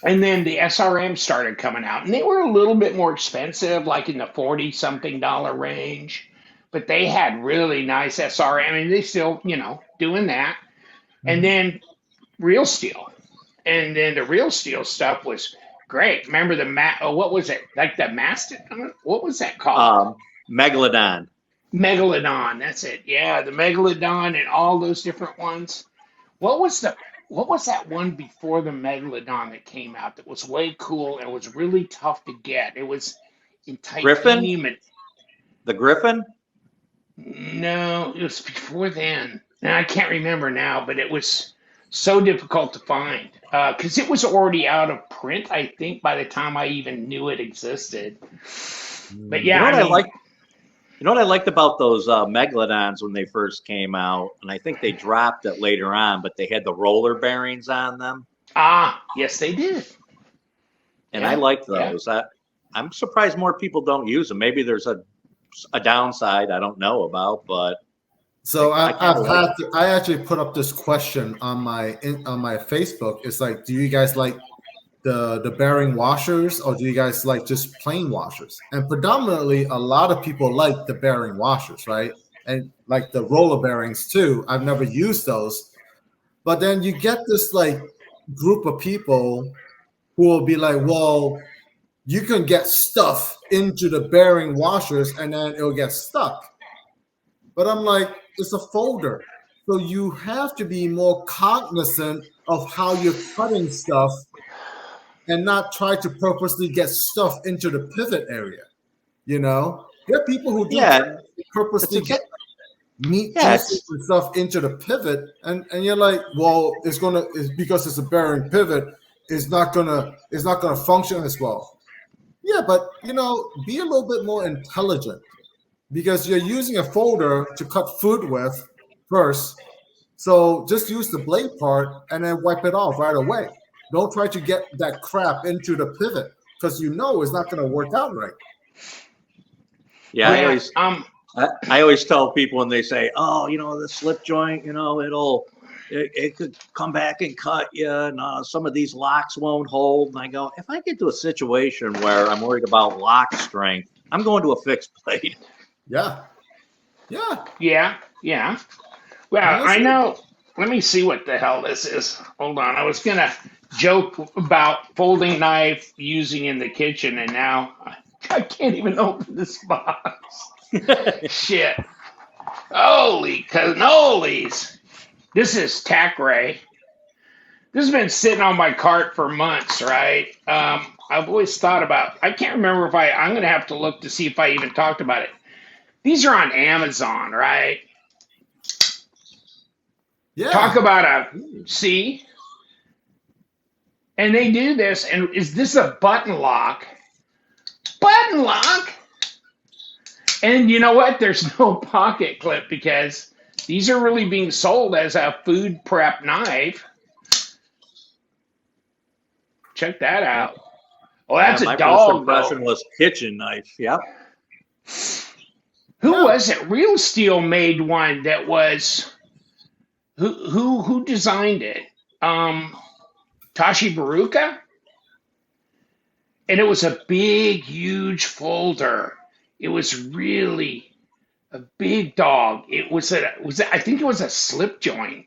then the SRM started coming out, and they were a little bit more expensive, like in the $40-something range. But they had really nice SRM. I mean, they still, doing that. And then Real Steel, and then the Real Steel stuff was great. Remember what was it? Like the Mastodon? What was that called? Megalodon. Megalodon. That's it. Yeah, the Megalodon and all those different ones. What was that one before the Megalodon that came out that was way cool and was really tough to get? It was in titanium. Griffin? The Griffin? No, it was before then. And I can't remember now, but it was so difficult to find because it was already out of print, I think, by the time I even knew it existed. But yeah, You know what I liked about those Megalodons when they first came out, and I think they dropped it later on, but they had the roller bearings on them. Yes, they did. And I liked those. I'm surprised more people don't use them. Maybe there's a downside I don't know about, but so I actually put up this question on my Facebook. It's like, do you guys like the bearing washers, or do you guys like just plain washers? And predominantly, a lot of people like the bearing washers, right? And like the roller bearings too. I've never used those, but then you get this like group of people who will be like, well, you can get stuff into the bearing washers and then it'll get stuck. But I'm like, it's a folder. So you have to be more cognizant of how you're cutting stuff and not try to purposely get stuff into the pivot area. There are people who do purposely get meat pieces and stuff into the pivot, and you're like, well, it's because it's a bearing pivot, it's not gonna function as well. Yeah, but be a little bit more intelligent, because you're using a folder to cut food with first. So just use the blade part and then wipe it off right away. Don't try to get that crap into the pivot, because it's not going to work out right. Yeah, I always tell people when they say, "Oh, the slip joint, it could come back and cut you, and some of these locks won't hold." And I go, if I get to a situation where I'm worried about lock strength, I'm going to a fixed blade. Yeah. Well, I know let me see what the hell this is. Hold on. I was gonna joke about folding knife using in the kitchen, and now I can't even open this box. Shit. Holy cannolis. This is tack ray. This has been sitting on my cart for months, right? I've always thought about, I can't remember if I'm going to have to look to see if I even talked about it. These are on Amazon, right? Yeah. Talk about see? And they do this, and is this a button lock? Button lock? And you know what? There's no pocket clip because these are really being sold as a food prep knife. Check that out. Oh, that's my a dog, first impression though. was kitchen knife. Yep. Who was it? Real Steel made one that was who designed it? Tashi Baruka? And it was a big, huge folder. It was really a big dog. I think it was a slip joint.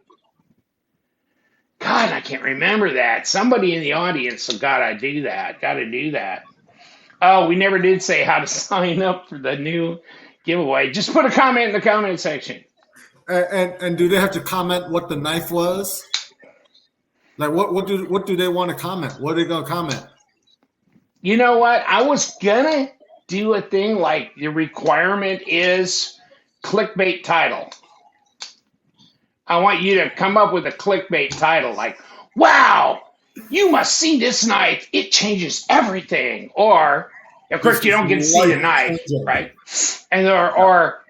God, I can't remember that. Somebody in the audience have got to do that. Got to do that. Oh, we never did say how to sign up for the new giveaway. Just put a comment in the comment section. And do they have to comment what the knife was? Like what do they want to comment? What are they gonna comment? You know what? I was gonna do a thing like the requirement is clickbait title. I want you to come up with a clickbait title like, wow, you must see this knife. It changes everything. Or, of course, you don't get to see the knife, right? And or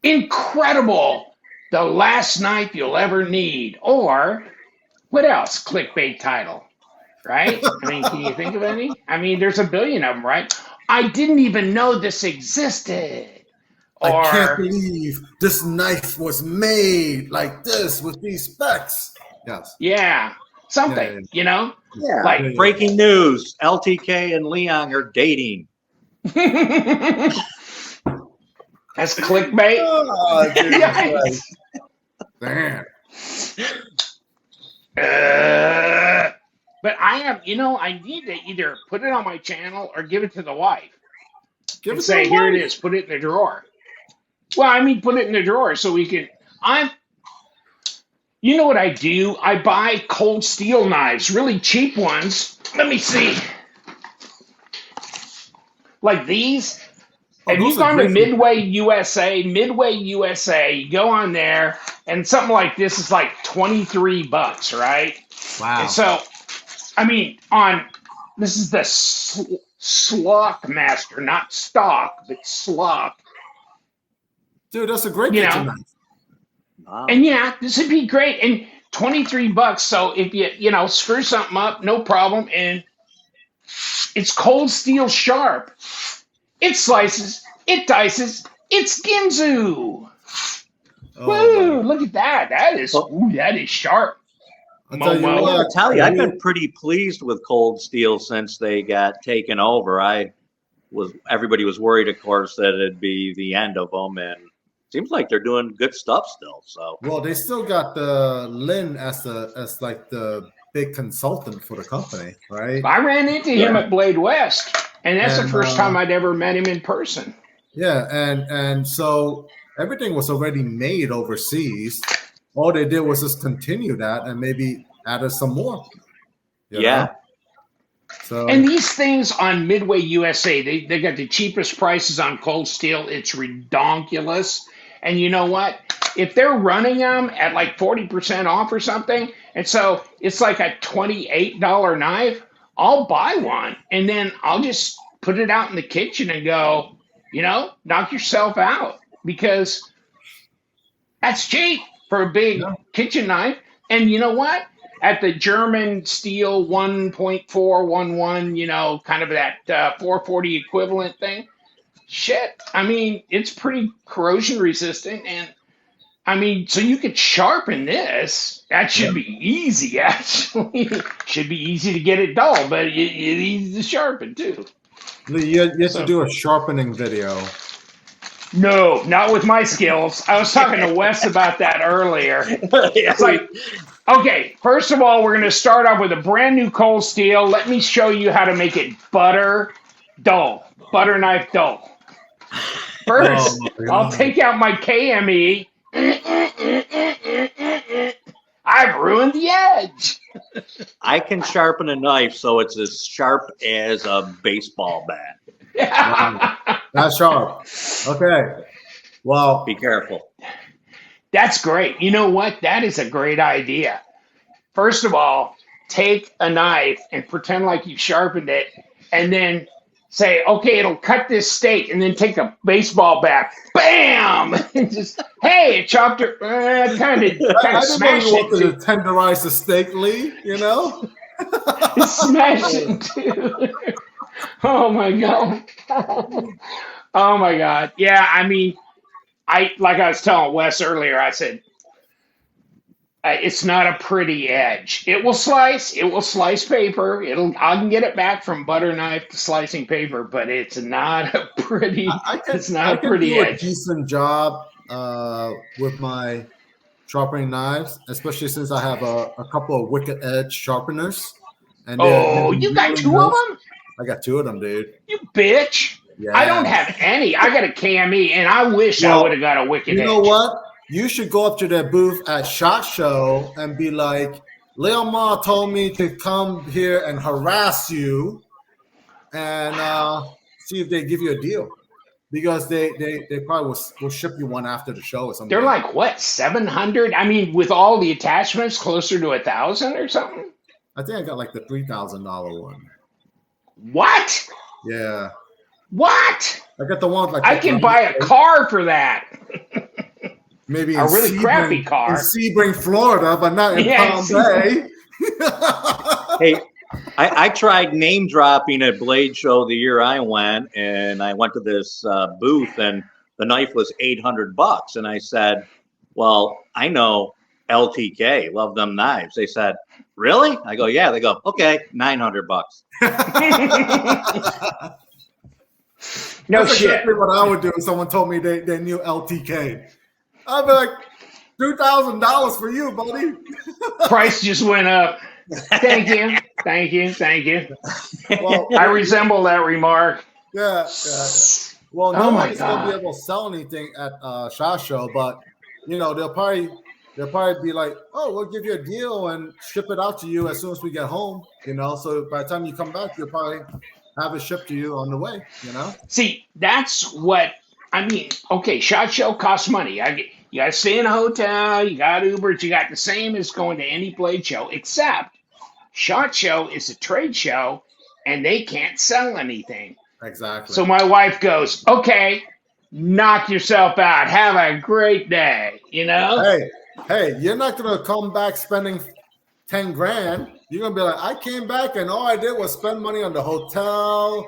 incredible, the last knife you'll ever need. Or, what else? Clickbait title, right? I mean, can you think of any? I mean, there's a billion of them, right? I didn't even know this existed. Or, I can't believe this knife was made like this with these specs. Yes. Yeah. Something, you know? Yeah. Like breaking news. LTK and Liong are dating. That's clickbait. Oh, dude, Yikes. damn. But I need to either put it on my channel or give it to the wife. Give And say, here it is, put it in the drawer. Well, I mean, put it in the drawer so we can. You know what I do? I buy cold steel knives, really cheap ones. Let me see. Like these. Have you gone to Midway USA? Midway USA, you go on there, and something like this is like $23, right? Wow. And so, I mean, this is the Slock Master, not stock, but Slock. Dude, that's a great kitchen knife. Wow. And yeah, this would be great. And $23. So if you screw something up, no problem. And it's cold steel sharp. It slices. It dices. It's Ginzu. Woo! Look at that. That is sharp. I tell you, I've been pretty pleased with Cold Steel since they got taken over. Everybody was worried, of course, that it'd be the end of them, and seems like they're doing good stuff still. So well, they still got the Lynn as like the big consultant for the company, right? I ran into him at Blade West, and that's the first time I'd ever met him in person. Yeah, and so everything was already made overseas. All they did was just continue that and maybe added some more. You know? So, and these things on Midway USA, they got the cheapest prices on cold steel. It's redonkulous. And you know what? If they're running them at like 40% off or something, and so it's like a $28 knife, I'll buy one. And then I'll just put it out in the kitchen and go, knock yourself out. Because that's cheap for a big kitchen knife. And you know what? At the German steel 1.411, kind of that 440 equivalent thing, shit, I mean, it's pretty corrosion resistant. And I mean, so you could sharpen this. That should be easy, actually. Should be easy to get it dull, but it's easy to sharpen, too. You have to do a sharpening video. No, not with my skills. I was talking to Wes about that earlier. Yeah, It's like, okay, first of all, we're going to start off with a brand new cold steel. Let me show you how to make it butter knife dull. First, Oh my I'll God. take out my KME. I've ruined the edge. I can sharpen a knife so it's as sharp as a baseball bat. Wow. That's sharp. Okay. Well, Be careful. That's great. You know what? That is a great idea. First of all, take a knife and pretend like you sharpened it, and then say, okay, it'll cut this steak, and then take a baseball bat, bam, and just, hey, it chopped it, kind I of didn't know smash you wanted it, to tenderize the steak, Lee. You know. smash it too. Oh my god. Oh my god. Yeah, I mean, like I was telling Wes earlier, I said, it's not a pretty edge. It will slice. It will slice paper. I can get it back from butter knife to slicing paper, but it's not a pretty. It's not I a can pretty do a edge. decent job with my sharpening knives, especially since I have a couple of wicked edge sharpeners. And they're Oh, you got really two of nice. them? I got two of them, dude. You bitch! I don't Yeah. have any. I got a KME, and I wish I Well, would have got a wicked You edge. know what? You should go up to their booth at SHOT Show and be like, Liong Mah told me to come here and harass you and see if they give you a deal. Because they probably will ship you one after the show or something. They're like what, 700? I mean, with all the attachments, closer to 1,000 or something. I think I got like the $3,000 one. What? Yeah. What? I got the one with like I can buy a car for that. maybe A in really crappy Sebring, car. in Sebring, Florida, but not in Yeah, Palm Bay. Hey, I tried name dropping at Blade Show the year I went, and I went to this booth, and the knife was $800, and I said, "Well, I know LTK, Luvthemknives." They said, "Really?" I go, "Yeah." They go, "Okay, $900." No That's shit. exactly what I would do if someone told me they knew LTK. I'd be like, $2,000 for you, buddy. Price just went up. Thank you. Thank you. Thank you. Well, I resemble that remark. yeah. Well, Oh my nobody's gonna be God. able to sell anything at SHOT Show, but you know they'll probably be like, "Oh, we'll give you a deal and ship it out to you as soon as we get home." You know, so by the time you come back, you'll probably have it shipped to you on the way. You know. See, that's what I mean. Okay, SHOT Show costs money. You got to stay in a hotel. You got Ubers. You got the same as going to any Blade show, except SHOT Show is a trade show, and they can't sell anything. Exactly. So my wife goes, "Okay, knock yourself out. Have a great day." You know. Hey, you're not gonna come back spending 10 grand. You're gonna be like, I came back and all I did was spend money on the hotel,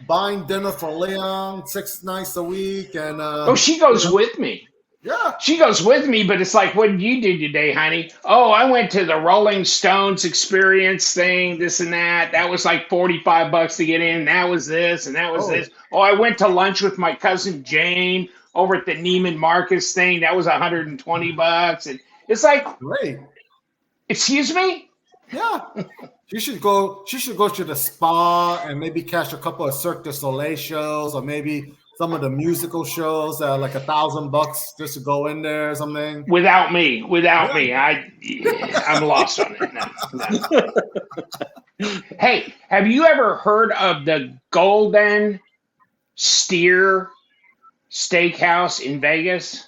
buying dinner for Leon 6 nights a week, and Oh, she goes with me. yeah. She goes with me, but it's like, what did you do today, honey? Oh, I went to the Rolling Stones experience thing, this and that. That was like $45 to get in. That was this, and that was this. Oh, I went to lunch with my cousin Jane over at the Neiman Marcus thing. That was $120. And it's like, Great. excuse me? Yeah. She should go to the spa and maybe catch a couple of Cirque du Soleil shows, or maybe some of the musical shows that are like $1,000 just to go in there or something. Without me, I'm lost on it. No. Hey, have you ever heard of the Golden Steer Steakhouse in Vegas?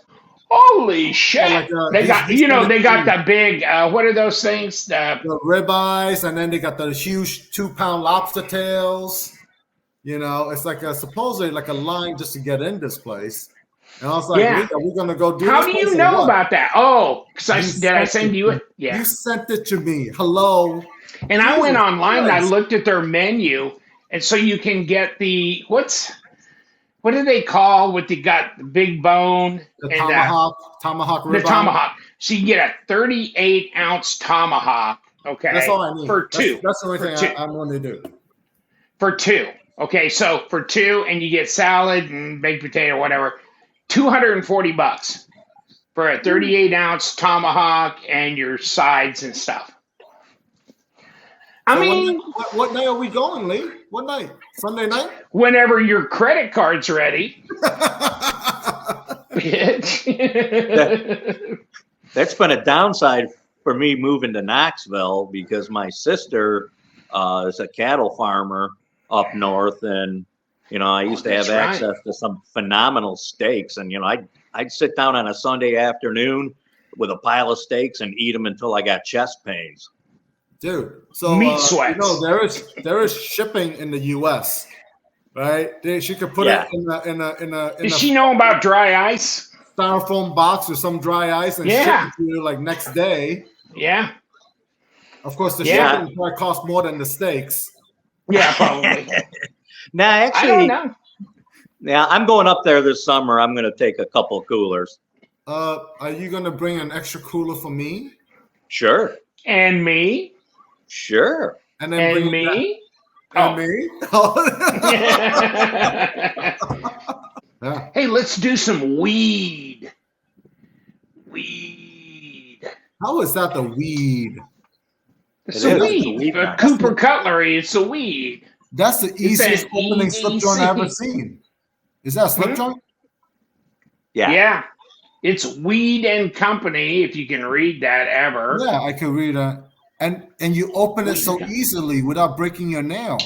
Holy shit! Like, they got the big. What are those things? The ribeyes, and then they got the huge 2-pound lobster tails. You know, it's like supposedly like a line just to get in this place. And I was like, Yeah. are we gonna go do How this do place you or know what? about that? Oh, because did I send you it? Yeah. You sent it to me. Hello. And I went Jesus online and I Christ. looked at their menu, and so you can get the what do they call what they got, the big bone The and tomahawk the ribeye. tomahawk. So you can get a 38-ounce tomahawk. Okay, That's all I need. for two. That's the only For thing two. I'm going to do. For two. Okay, so for two, and you get salad and baked potato, whatever. $240 for a 38-ounce tomahawk and your sides and stuff. I So mean, what night are we going, Lee? What night? Sunday night? whenever your credit card's ready. That's been a downside for me moving to Knoxville because my sister is a cattle farmer up north, and I used to have access to some phenomenal steaks, and I'd sit down on a Sunday afternoon with a pile of steaks and eat them until I got chest pains. Dude, so meat sweats. There is shipping in the U.S. Right? She could put it in a. Does she know about dry ice? Styrofoam box with some dry ice and ship it to you like next day. Yeah. Of course, the shipping probably costs more than the steaks. Yeah, probably. Now, actually, I don't know. Yeah, I'm going up there this summer. I'm going to take a couple of coolers. Are you going to bring an extra cooler for me? Sure. And me? Sure. And then bring me? And me? Yeah. Hey, let's do some weed. Weed. How is that the weed? It's a weed. Cooper Cutlery, it's a weed. That's the easiest opening slip joint I've ever seen. Is that a slip joint? Yeah. Yeah. It's Weed and Company, if you can read that ever. Yeah, I can read that. And you open it so easily without breaking your nail.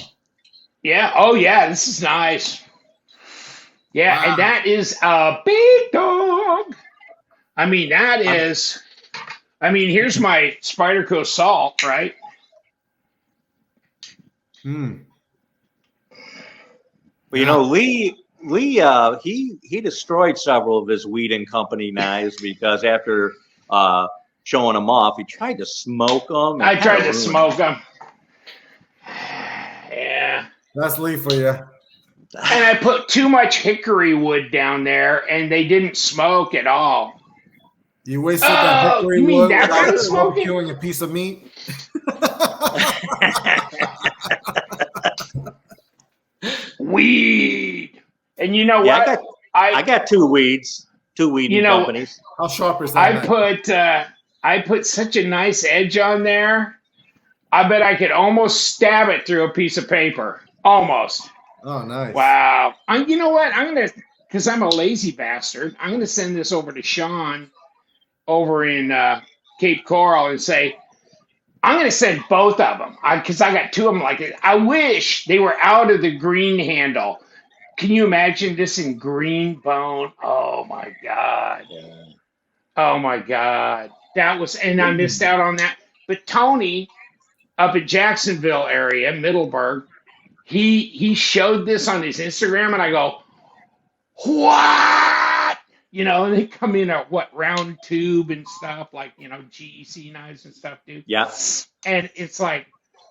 Yeah. Oh, yeah. This is nice. Yeah, and that is a big dog. I mean, here's my Spyderco salt, right? Well, Lee, he destroyed several of his Weed and Company knives because after showing them off, he tried to smoke them. I tried to smoke them. Yeah. That's Lee for you. And I put too much hickory wood down there, and they didn't smoke at all. You wasted that hickory wood without barbecuing a piece of meat? Weed. And you know what? I got two weed companies. How sharp is that? I put such a nice edge on there. I bet I could almost stab it through a piece of paper. Almost. Oh, nice. Wow. You know what? Because I'm a lazy bastard, I'm going to send this over to Sean over in Cape Coral and say, I'm going to send both of them because I got two of them like it. I wish they were out of the green handle. Can you imagine this in green bone? Oh, my God. Yeah. Oh, my God. That was, and I missed out on that. But Tony up at Jacksonville area, Middleburg, he showed this on his Instagram, and I go, what? And they come in a round tube and stuff, like, GEC knives and stuff, dude. Yeah. And it's like,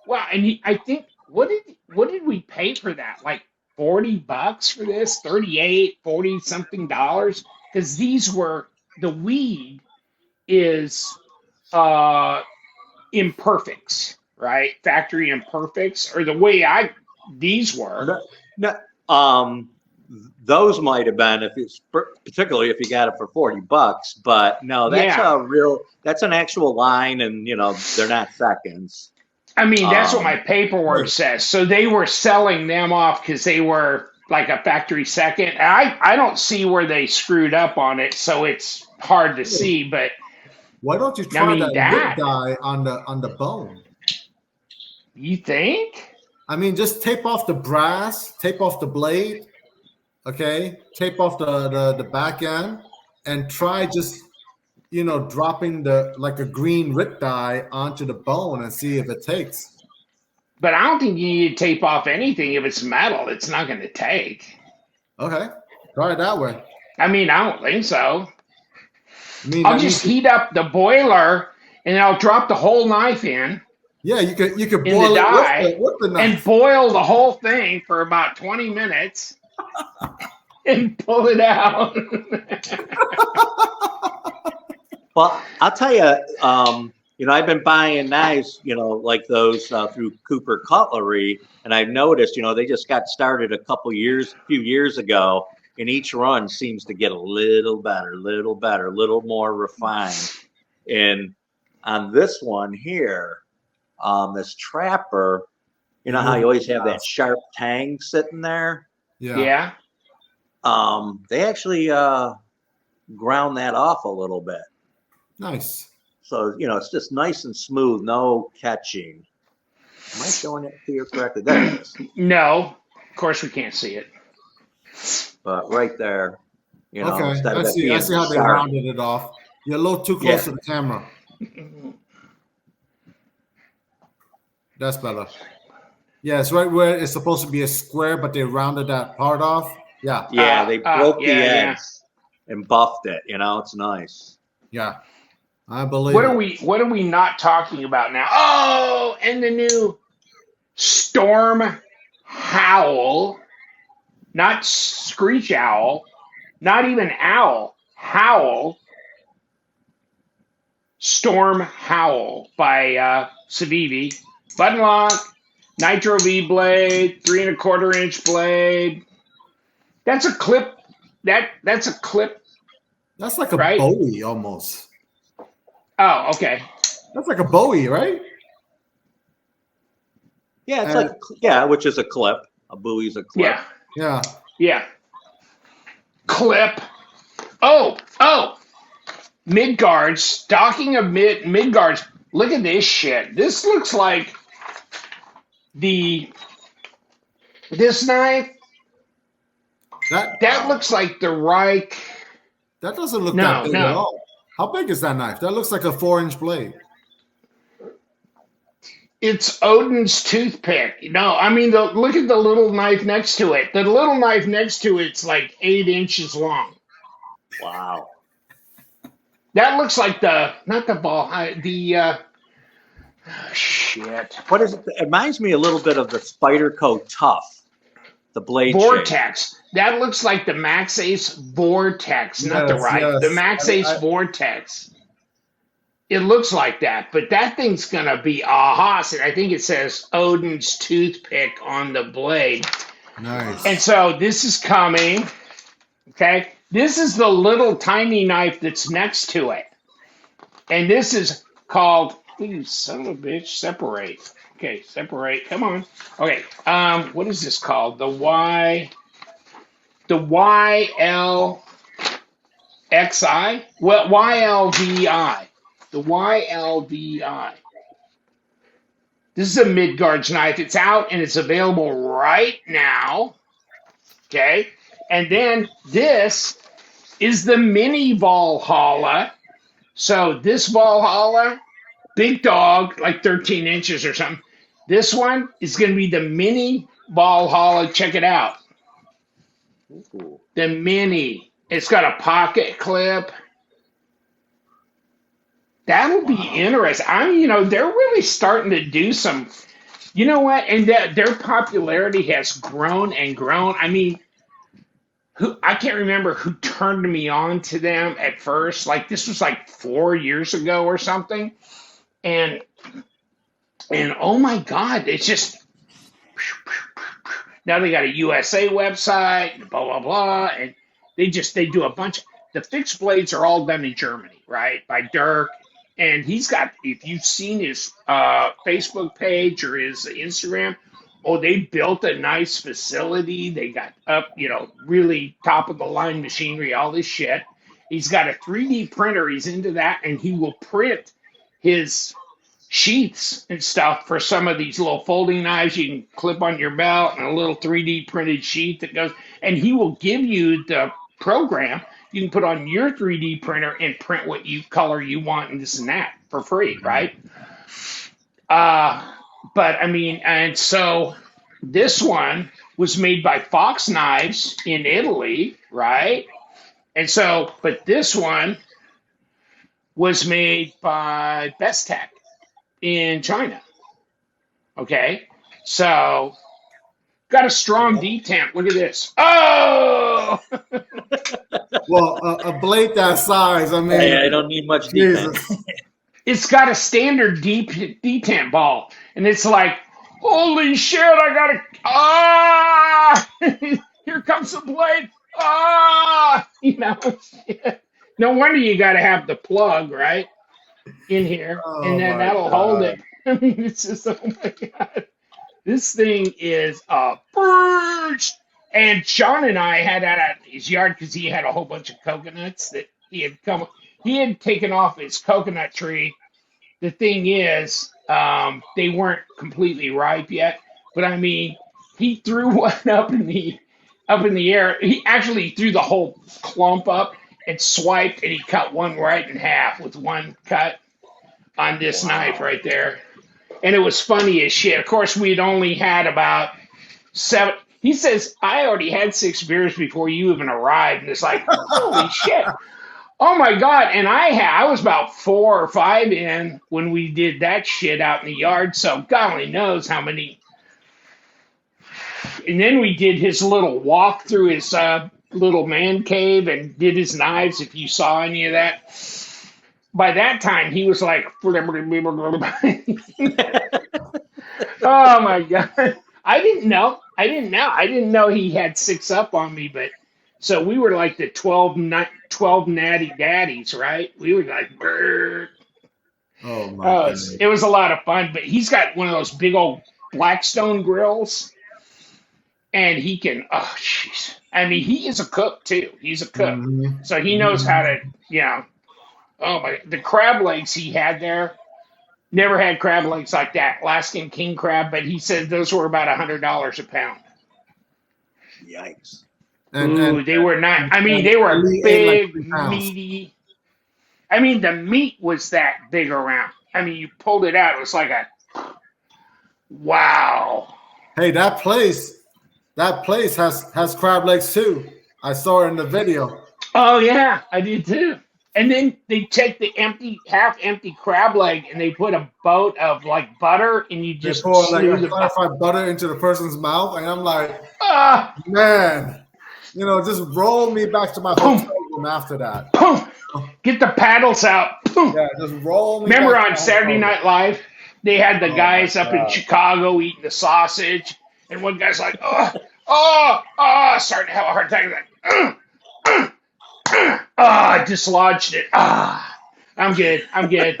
wow. And I think, what did we pay for that? Like $40 for this, 38, 40 something dollars? Because the weed is imperfects, right? Factory imperfects, or the way these were. Those might have been particularly if you got it for $40, but no, that's an actual line, and they're not seconds. I mean, that's what my paperwork says. So they were selling them off because they were like a factory second. I don't see where they screwed up on it, so it's hard to see. But why don't you try that dye on the bone? You think? I mean, just tape off the brass, tape off the blade, okay? Tape off the back end, and try just dropping like a green RIT dye onto the bone and see if it takes. But I don't think you need to tape off anything. If it's metal, it's not going to take. Okay, try it that way. I mean, I don't think so. I'll just heat up the boiler, and I'll drop the whole knife in. Yeah, you could boil it with the knife and boil the whole thing for about 20 minutes and pull it out. Well, I'll tell you, I've been buying knives, like those through Cooper Cutlery, and I've noticed, they just got started a few years ago, and each run seems to get a little better, a little more refined. And on this one here, this trapper, you know how you always have that sharp tang sitting there? Yeah. They actually ground that off a little bit. Nice. So, it's just nice and smooth, no catching. Am I showing it to you correctly? There it is. No, of course we can't see it. But right there, Okay, instead of I it see. being I see how they sharp. rounded it off. You're a little too close to the camera. That's better. Yeah, it's right where it's supposed to be a square, but they rounded that part off. Yeah. Yeah, they broke the edge and buffed it. It's nice. Yeah, I believe. What are we not talking about now? Oh, and the new Storm Howl, not Screech Owl, not even Owl, Howl. Storm Howl by Civivi. Button lock, Nitro V blade, 3 1/4 inch blade. That's a clip. That's a clip. That's like a Bowie almost. Oh, okay. That's like a Bowie, right? Yeah, it's which is a clip. A Bowie's a clip. Yeah. Clip. Oh. Mid guards. Talking of mid guards. Look at this shit. This looks like this knife. That looks like the Reich. That doesn't look that big at all. How big is that knife? That looks like a 4-inch blade. It's Odin's toothpick. I mean, look at the little knife next to it. The little knife next to it's like 8 inches long. Wow. That looks like not the ball, shit. What is it? It reminds me a little bit of the Spyderco Tough, the blade Vortex. shape. That looks like the Max Ace Vortex, not the right. Yes. The Max Ace Vortex. It looks like that, but that thing's gonna be Haas, and I think it says Odin's toothpick on the blade. Nice. And so this is coming. Okay, this is the little tiny knife that's next to it, and this is called. You son of a bitch! Separate. Okay, separate. Come on. Okay. What is this called? The YLXI. Well, YLVI. The YLVI. This is a mid-guards knife. It's out and it's available right now. Okay. And then this is the mini Valhalla. So this Valhalla, big dog, like 13 inches or something. This one is going to be the mini Valhalla. Check it out. Ooh. The mini. It's got a pocket clip. That'll be interesting. They're really starting to do some, you know what? And their popularity has grown and grown. I mean, I can't remember who turned me on to them at first. Like this was like 4 years ago or something. And oh my God, it's just, now they got a USA website, blah, blah, blah. And they do a bunch. The fixed blades are all done in Germany, right? By Dirk. And he's got, if you've seen his Facebook page or his Instagram, they built a nice facility. They got up, really top of the line machinery, all this shit. He's got a 3D printer. He's into that. And he will print his sheaths and stuff for some of these little folding knives you can clip on your belt and a little 3D printed sheath that goes. And he will give you the program. You can put on your 3D printer and print what color you want and this and that for free, right? But I mean, and so this one was made by Fox Knives in Italy, right? And so, but this one was made by Best Tech in China. Okay, so got a strong detent. Look at this. Oh! Well, a blade that size, I mean. I don't need much detent. It's got a standard detent ball. And it's like, holy shit, I got to, here comes the blade. ah, No wonder you got to have the plug right in here, and Oh then my that'll hold god. it. I mean, it's just oh my god, this thing is a burst. And Sean and I had at his yard because he had a whole bunch of coconuts that he had taken off his coconut tree. The thing is, they weren't completely ripe yet. But I mean, he threw one up in the air. He actually threw the whole clump up and swiped, and he cut one right in half with one cut on this knife Wow. right there. And it was funny as shit. Of course, we'd only had about 7. He says, I already had 6 beers before you even arrived. And it's like, holy shit. Oh my God. And I was about 4 or 5 in when we did that shit out in the yard. So God only knows how many. And then we did his little walk through his little man cave and did his knives, if you saw any of that. By that time, he was like, oh my God. I didn't know. I didn't know he had 6 up on me, but so we were like the 12 natty daddies, right? We were like, brrr. Oh my goodness. It was a lot of fun, but he's got one of those big old Blackstone grills, and he can, oh, jeez. I mean, he is a cook too. He's a cook. Mhm. So he knows how to, oh my, the crab legs he had there, never had crab legs like that, Alaskan king crab, but he said those were about $100 a pound. Yikes. Ooh, they were not. I mean, they were Lee ate like big, 3 pounds. meaty. I mean, the meat was that big around. I mean, you pulled it out. It was like a wow. Hey, that place has crab legs too. I saw it in the video. Oh yeah, I did too. And then they take the half empty crab leg, and they put a boat of like butter, and you They just pour like slew a the clarified butter into the person's mouth, and I'm like, ah, man, just roll me back to my hotel room after that. boom. Get the paddles out. Boom. Yeah, just roll me. Remember back to on my Saturday hotel Night Live, they had the Oh, guys my up in God. Chicago eating the sausage, and one guy's like, starting to have a hard time. Like, I dislodged it. I'm good. room.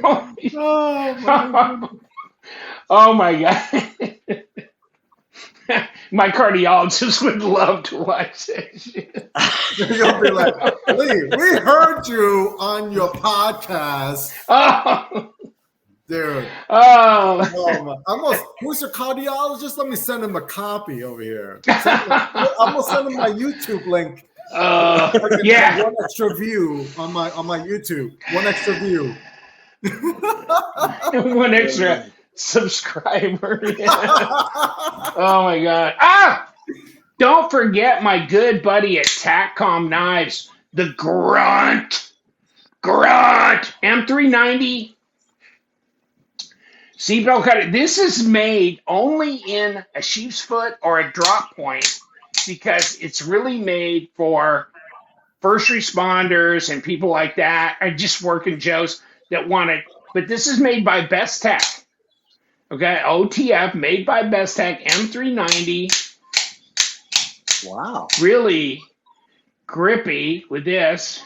Oh my Oh my God. My cardiologist would love to watch that shit. You'll be like, Lee, we heard you on your podcast, Oh, dude. oh. Oh my. Who's your cardiologist? Let me send him a copy over here. I'm gonna send him my YouTube link. I can Yeah. have 1 extra view on my YouTube. 1 extra view. 1 extra subscriber. Yeah. Oh my God. Don't forget my good buddy at TacCom Knives, the Grunt M390 seatbelt cutter. This is made only in a sheep's foot or a drop point because it's really made for first responders and people like that, and just working Joes that want it. But this is made by Best Tech. Okay, OTF, made by Best Tech, M390. Wow. Really grippy with this.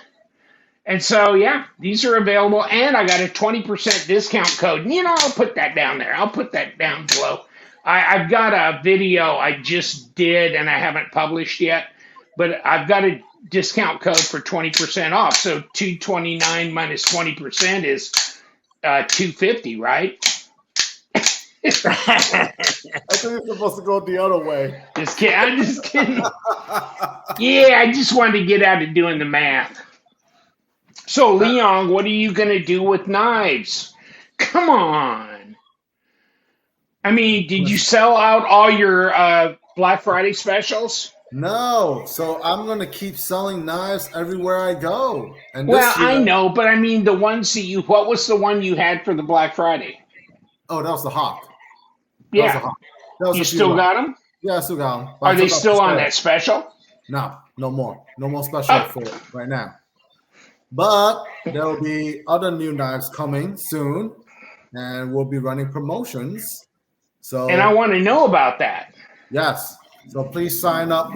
And so, yeah, these are available. And I got a 20% discount code. I'll put that down there. I'll put that down below. I've got a video I just did and I haven't published yet. But I've got a discount code for 20% off. So $229 minus 20% is $250, right? I think you're supposed to go the other way. Just kidding. I'm just kidding. Yeah, I just wanted to get out of doing the math. So, Leon, what are you going to do with knives? Come on. I mean, did you sell out all your Black Friday specials? No, so I'm gonna keep selling knives everywhere I go. And Well, this year, I know, but I mean the ones that what was the one you had for the Black Friday? Oh, that was the Hawk. That was the Yeah. Hawk. That was You the still Hawk. got them? Yeah, I still got them. Are they still on that special? No, no more. No more special for it right now. But there will be other new knives coming soon, and we'll be running promotions. So, and I want to know about that. yes. So please sign up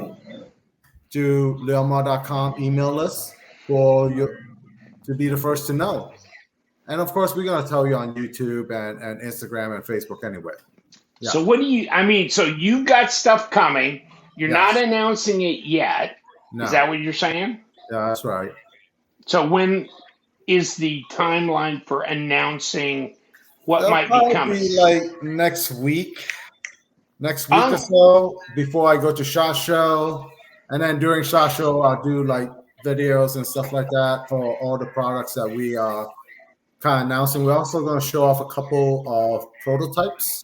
to leongmah.com email list for you to be the first to know. And of course, we're going to tell you on YouTube and Instagram and Facebook anyway. Yeah. So what do you? I mean, so you got stuff coming. You're Yes. not announcing it yet. No. Is that what you're saying? Yeah, that's right. So when is the timeline for announcing what It'll might be probably coming? be like next week Oh. or so, before I go to SHOT Show. And then during SHOT Show, I'll do like videos and stuff like that for all the products that we are kind of announcing. We're also going to show off a couple of prototypes.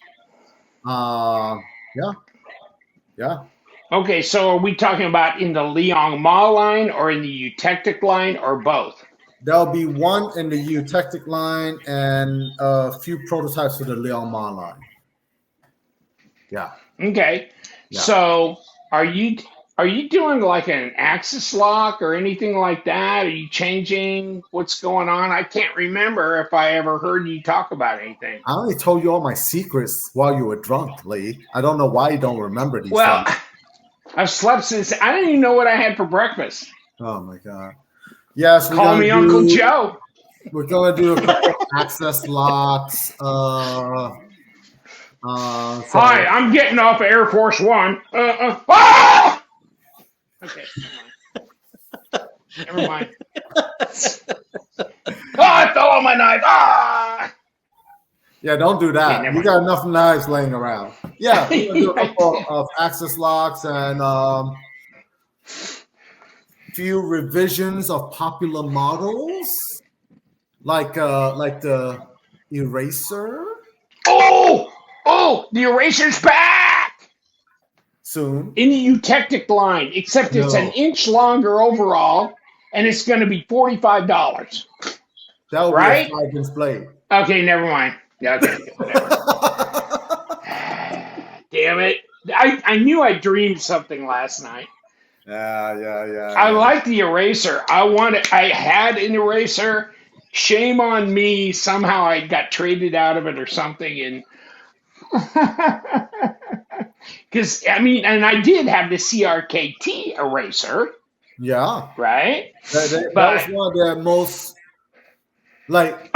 Yeah. Okay, so are we talking about in the Liong Mah line or in the Eutectic line or both? There'll be one in the Eutectic line and a few prototypes for the Liong Mah line. Yeah. Okay. Yeah. So are you doing like an axis lock or anything like that? Are you changing what's going on? I can't remember if I ever heard you talk about anything. I only told you all my secrets while you were drunk, Lee. I don't know why you don't remember these Well, things. I've slept since I didn't even know what I had for breakfast. Oh my God. Yes, Call me Uncle Joe. We're gonna do a couple of access locks. Hi, I'm getting off of Air Force One. Ah! Okay, never mind. I fell on my knife. Ah! Yeah, don't do that. Okay, You got enough knives laying around. Yeah, we're gonna do a couple of access locks and few revisions of popular models, like the eraser. Oh, the eraser's back Soon. in the Eutectic line, except it's an inch longer overall, and it's going to be $45. That would right? be a 5-inch blade. Okay, never mind. Yeah, okay, whatever. Damn it! I knew I dreamed something last night. Yeah. I like the eraser. I had an eraser. Shame on me. Somehow I got traded out of it or something. And because and I did have the CRKT eraser. Yeah. Right. That was one of their most not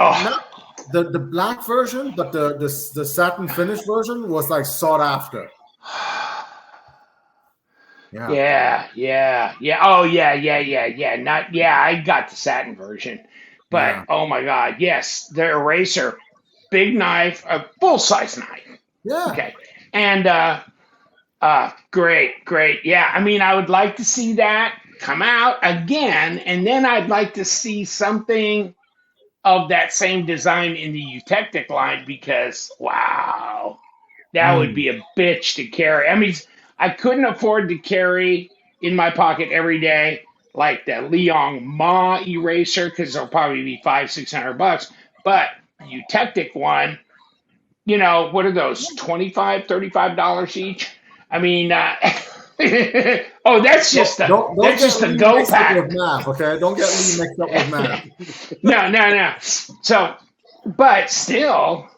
the black version, but the satin finish version was like sought after. Yeah. Oh, yeah. I got the satin version, but oh my God, yes, the eraser, big knife, a full size knife. Yeah. Okay, and great. Yeah, I would like to see that come out again, and then I'd like to see something of that same design in the Eutectic line because wow, that would be a bitch to carry. I couldn't afford to carry in my pocket every day like the Liong Mah eraser because it'll probably be $500-600. But Eutectic one, what are those? $25, $35 each? That's just a go pack. With math, okay? Don't get Lee mixed up with math. No. So, but still,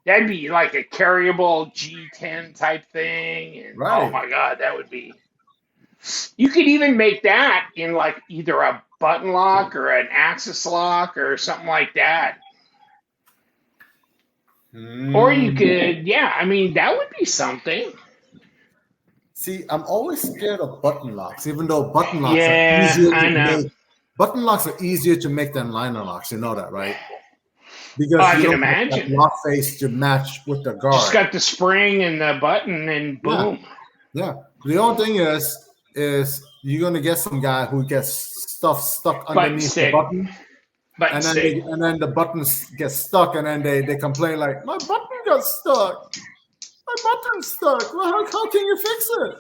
that'd be like a carryable G10 type thing. And, right. Oh my God, that would be. You could even make that in like either a button lock or an axis lock or something like that. Or you could, that would be something. See, I'm always scared of button locks, even though button locks are easier to make. Button locks are easier to make than liner locks. You know that, right? Because I can imagine. That lock face to match with the guard. Just got the spring and the button and boom. Yeah. The only thing is you're gonna get some guy who gets stuff stuck underneath the button. And then the buttons get stuck, and then they complain like, my button got stuck. My button's stuck. Well, how can you fix it?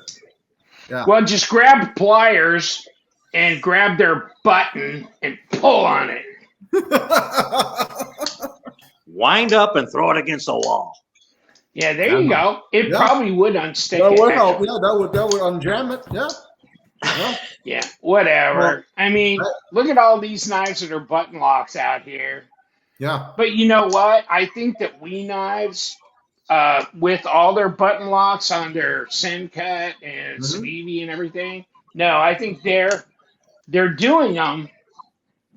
Yeah. Well, just grab pliers and grab their button and pull on it. Wind up and throw it against the wall. Yeah, there you go. It probably would unstick that it. Would help. Yeah, that would unjam it. Yeah. Yeah, whatever. Look at all these knives that are button locks out here. Yeah. But you know what? I think that We Knives, with all their button locks on their Sencut and Hmm. Civivi and everything, no, I think they're doing them,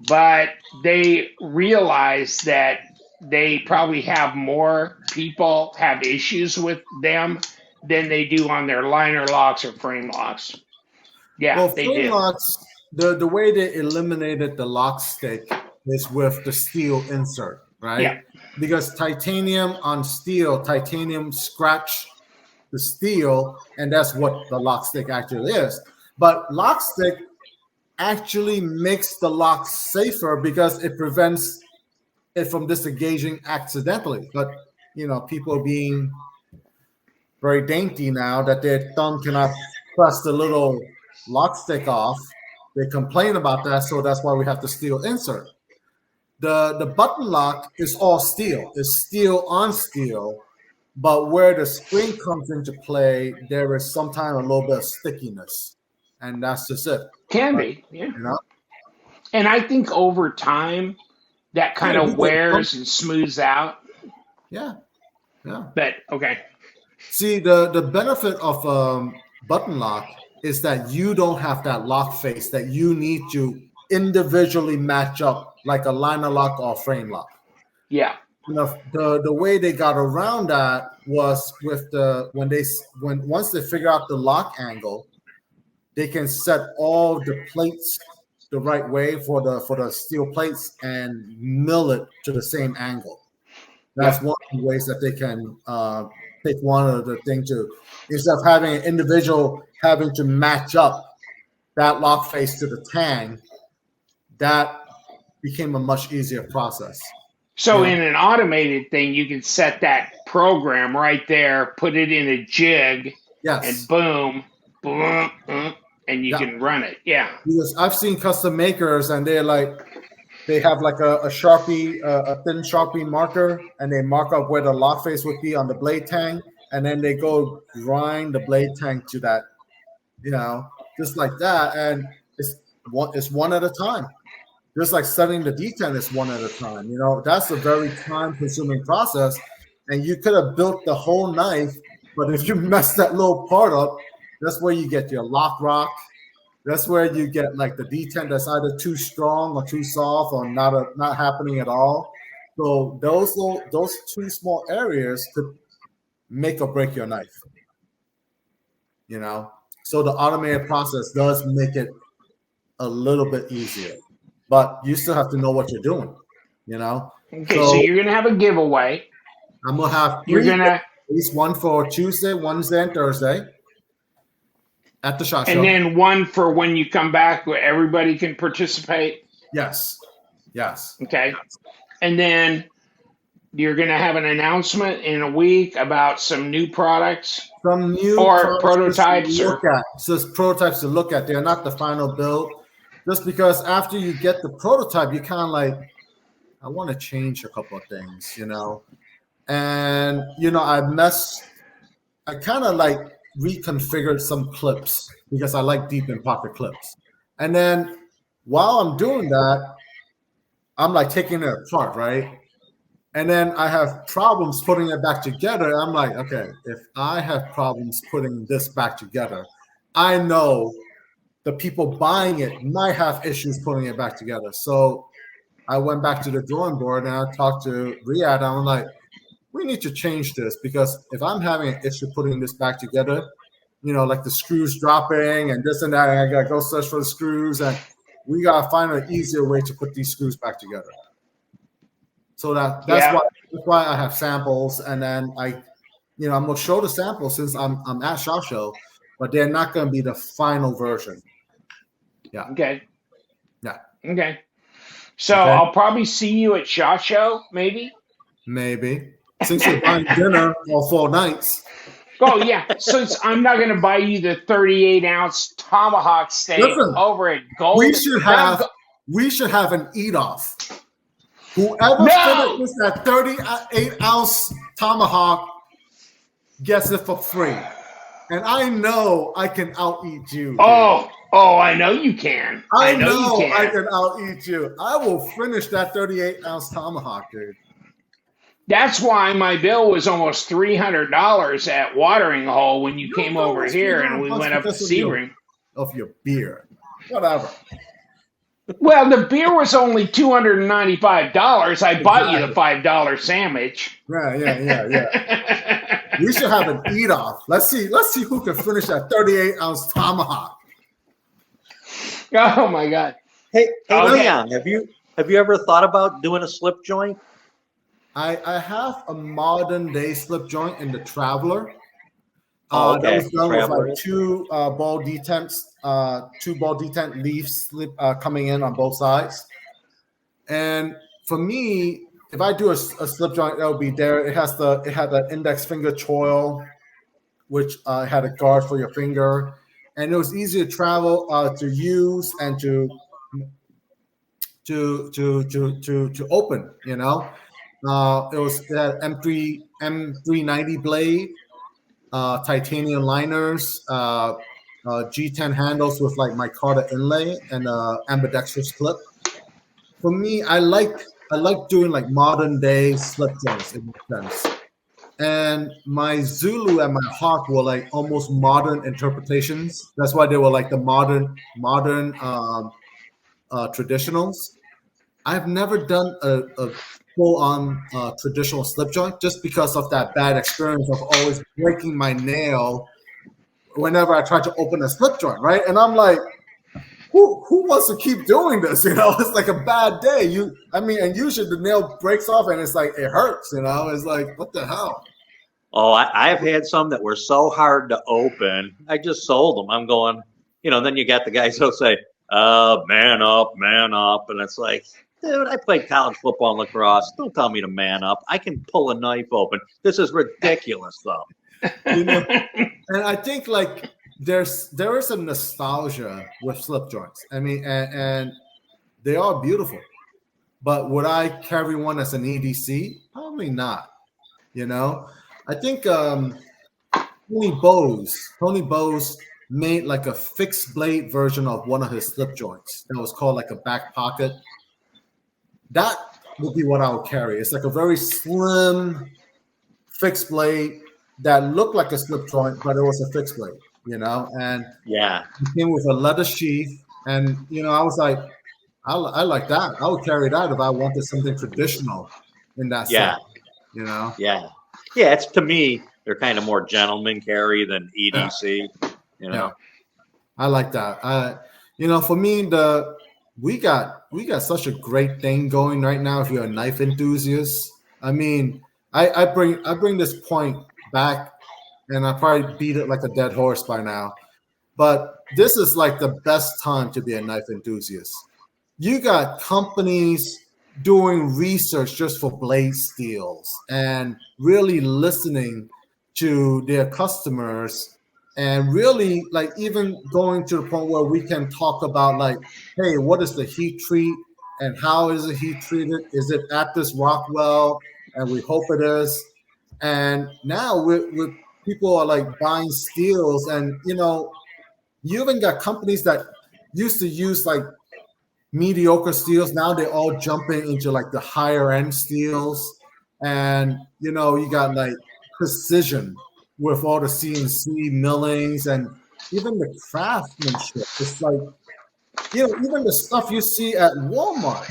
but they realize that they probably have more people have issues with them than they do on their liner locks or frame locks. Yeah, Well, they frame do. locks, the way they eliminated the lock stick is with the steel insert, Yeah, right? Because titanium on steel, titanium scratch the steel, and that's what the lock stick actually is. But lock stick actually makes the lock safer because it prevents it from disengaging accidentally. But people being very dainty now that their thumb cannot press the little lock stick off. They complain about that, so that's why we have the steel insert. The button lock is all steel. It's steel on steel, but where the spring comes into play, there is sometimes a little bit of stickiness, and that's just it. can But be. Yeah, you know, and I think over time that kind yeah, you of get wears and smooths out. yeah, yeah. But okay, See, the benefit of button lock is that you don't have that lock face that you need to individually match up like a liner lock or frame lock. yeah, The way they got around that was with the when once they figure out the lock angle, they can set all the plates the right way for the steel plates and mill it to the same angle. That's yep. one of the ways that they can pick one of the thing to instead of having an individual having to match up that lock face to the tang, that became a much easier process. You So know? in an automated thing, you can set that program right there, put it in a jig, and Yes. boom, boom, and you Yeah. can run it. Yeah, Because I've seen custom makers and they have like a Sharpie, a thin Sharpie marker, and they mark up where the lock face would be on the blade tang, and then they go grind the blade tang to that, just like that. And it's one at a time. Just like setting the D10 is one at a time. That's a very time consuming process. And you could have built the whole knife, but if you mess that little part up, that's where you get your lock rock. That's where you get like the D10 that's either too strong or too soft or not happening at all. So those two small areas could make or break your knife. You know, so the automated process does make it a little bit easier, but you still have to know what you're doing. You know, okay, so so you're gonna have a giveaway. I'm gonna have You're three, gonna, at least one for Tuesday, Wednesday, and Thursday at the shot and show. then one for when you come back where everybody can participate. Yes, yes. Okay, and then you're gonna have an announcement in a week about some new products Some new or products just to prototypes look or at. Just prototypes to look at. They're not the final build. Just because after you get the prototype, you kind of like, I want to change a couple of things, And I kind of like reconfigured some clips because I like deep in pocket clips. And then while I'm doing that, I'm like taking it apart, right? And then I have problems putting it back together. I'm like, okay, if I have problems putting this back together, I know the people buying it might have issues putting it back together. So I went back to the drawing board and I talked to Riyadh. And I'm like, we need to change this because if I'm having an issue putting this back together, like the screws dropping and this and that, and I gotta go search for the screws, and we gotta find an easier way to put these screws back together. So that's yeah. why I have samples, and then I'm gonna show the samples since I'm at SHOT Show, but they're not gonna be the final version. Yeah, Okay, yeah, okay. So okay, I'll probably see you at SHOT Show, maybe. maybe since you're buying dinner all 4 nights. Oh yeah, since I'm not going to buy you the 38-ounce tomahawk steak Listen, over at Gold. we should have an eat off. Whoever No! finishes that 38-ounce tomahawk gets it for free. And I know I can out eat you. Dude. Oh, Oh, I know you can. I know you know can. I can out-eat you. I will finish that 38-ounce tomahawk, dude. That's why my bill was almost $300 at Watering Hole when you Your came bill over was here and we 300 bucks went up to because Sebring. of your beer. Whatever. Well, the beer was only $295. I bought you the Exactly. $5 sandwich. Yeah. We should have an eat-off. Let's see who can finish that 38-ounce tomahawk. Oh my God. Hey, Okay. Leon, have you ever thought about doing a slip joint? I have a modern day slip joint in the Traveler. Oh, That okay. was done with Traveler. like two ball detent leaves coming in on both sides. And for me, if I do a slip joint, that'll be there. It had that index finger choil, which had a guard for your finger, and it was easy to travel to use and to open. You know, it had M390 blade, titanium liners, G10 handles with like micarta inlay and ambidextrous clip. For me, I like doing like modern day slip joints in a sense. And my Zulu and my Hawk were like almost modern interpretations. That's why they were like the modern traditionals. I've never done a full on traditional slip joint just because of that bad experience of always breaking my nail whenever I try to open a slip joint, right? And I'm like, who wants to keep doing this? You know, it's like a bad day. And usually the nail breaks off and it's like it hurts. You know, it's like what the hell. Oh, I've had some that were so hard to open. I just sold them. I'm going, then you got the guys who'll say, man up. And it's like, dude, I played college football and lacrosse. Don't tell me to man up. I can pull a knife open. This is ridiculous, though. And I think like there is a nostalgia with slip joints. I mean, and they are beautiful. But would I carry one as an EDC? Probably not. You know, I think Tony Bowes made like a fixed blade version of one of his slip joints that was called like a back pocket. That would be what I would carry. It's like a very slim fixed blade that looked like a slip joint, but it was a fixed blade, and Yeah. it came with a leather sheath. And, I was like, I like that. I would carry that if I wanted something traditional in that Yeah. set, Yeah. Yeah. It's to me, they're kind of more gentleman carry than EDC, Yeah. I like that. For me, we got such a great thing going right now. If you're a knife enthusiast, I mean, I bring this point back, and I probably beat it like a dead horse by now, but this is like the best time to be a knife enthusiast. You got companies doing research just for blade steels and really listening to their customers, and really like even going to the point where we can talk about like, hey, what is the heat treat and how is the heat treated? Is it at this Rockwell? And we hope it is. And now with people are like buying steels, and you even got companies that used to use like mediocre steels. Now they're all jumping into like the higher end steels, and you got like precision with all the CNC millings and even the craftsmanship. It's like even the stuff you see at Walmart,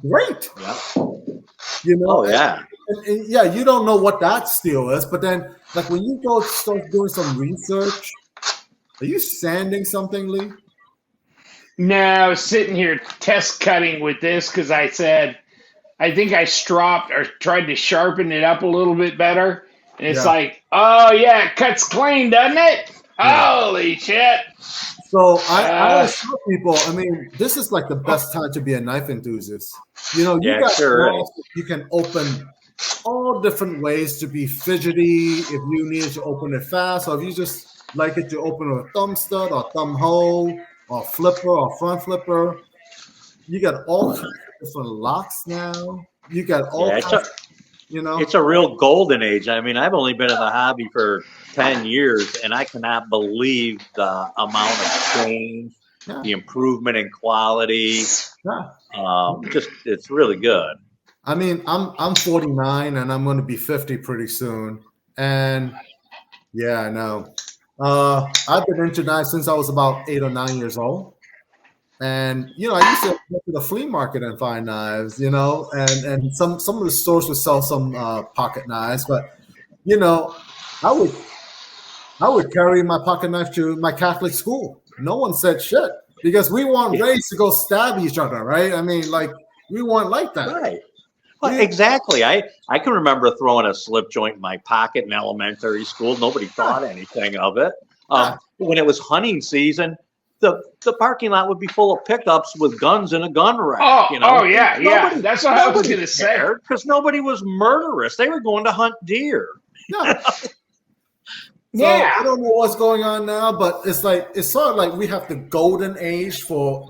great. Yeah. Oh yeah. And yeah, you don't know what that steel is, but then like when you go start doing some research, are you sanding something, Lee? No, I was sitting here test cutting with this because I said, I think I stropped or tried to sharpen it up a little bit better. And it's like, oh, yeah, it cuts clean, doesn't it? Yeah. Holy shit. So I always tell people, I mean, this is like the best time to be a knife enthusiast. You can open all different ways to be fidgety if you need to open it fast, or if you just like it to open with a thumb stud or thumb hole or flipper or front flipper. You got all kinds of different locks now. You got all kinds. You know, It's a real golden age. I mean, I've only been in the hobby for 10 years, and I cannot believe the amount of change, yeah, the improvement in quality. yeah. Just it's really good. I mean, I'm 49 and I'm going to be 50 pretty soon. And yeah, I know. I've been into knives since I was about 8 or 9 years old. And I used to go to the flea market and find knives, and some of the stores would sell some pocket knives, but you know, I would I would carry my pocket knife to my Catholic school. No one said shit because we weren't raised to go stab each other, right? I mean, like we weren't like that. Right. Well, We, exactly. I can remember throwing a slip joint in my pocket in elementary school. Nobody thought anything of it. yeah, When it was hunting season, the parking lot would be full of pickups with guns in a gun rack. Oh, yeah, yeah. Nobody, That's what I was nobody going to say. cared because nobody was murderous. They were going to hunt deer. yeah. So Yeah. I don't know what's going on now, but it's sort of like we have the golden age for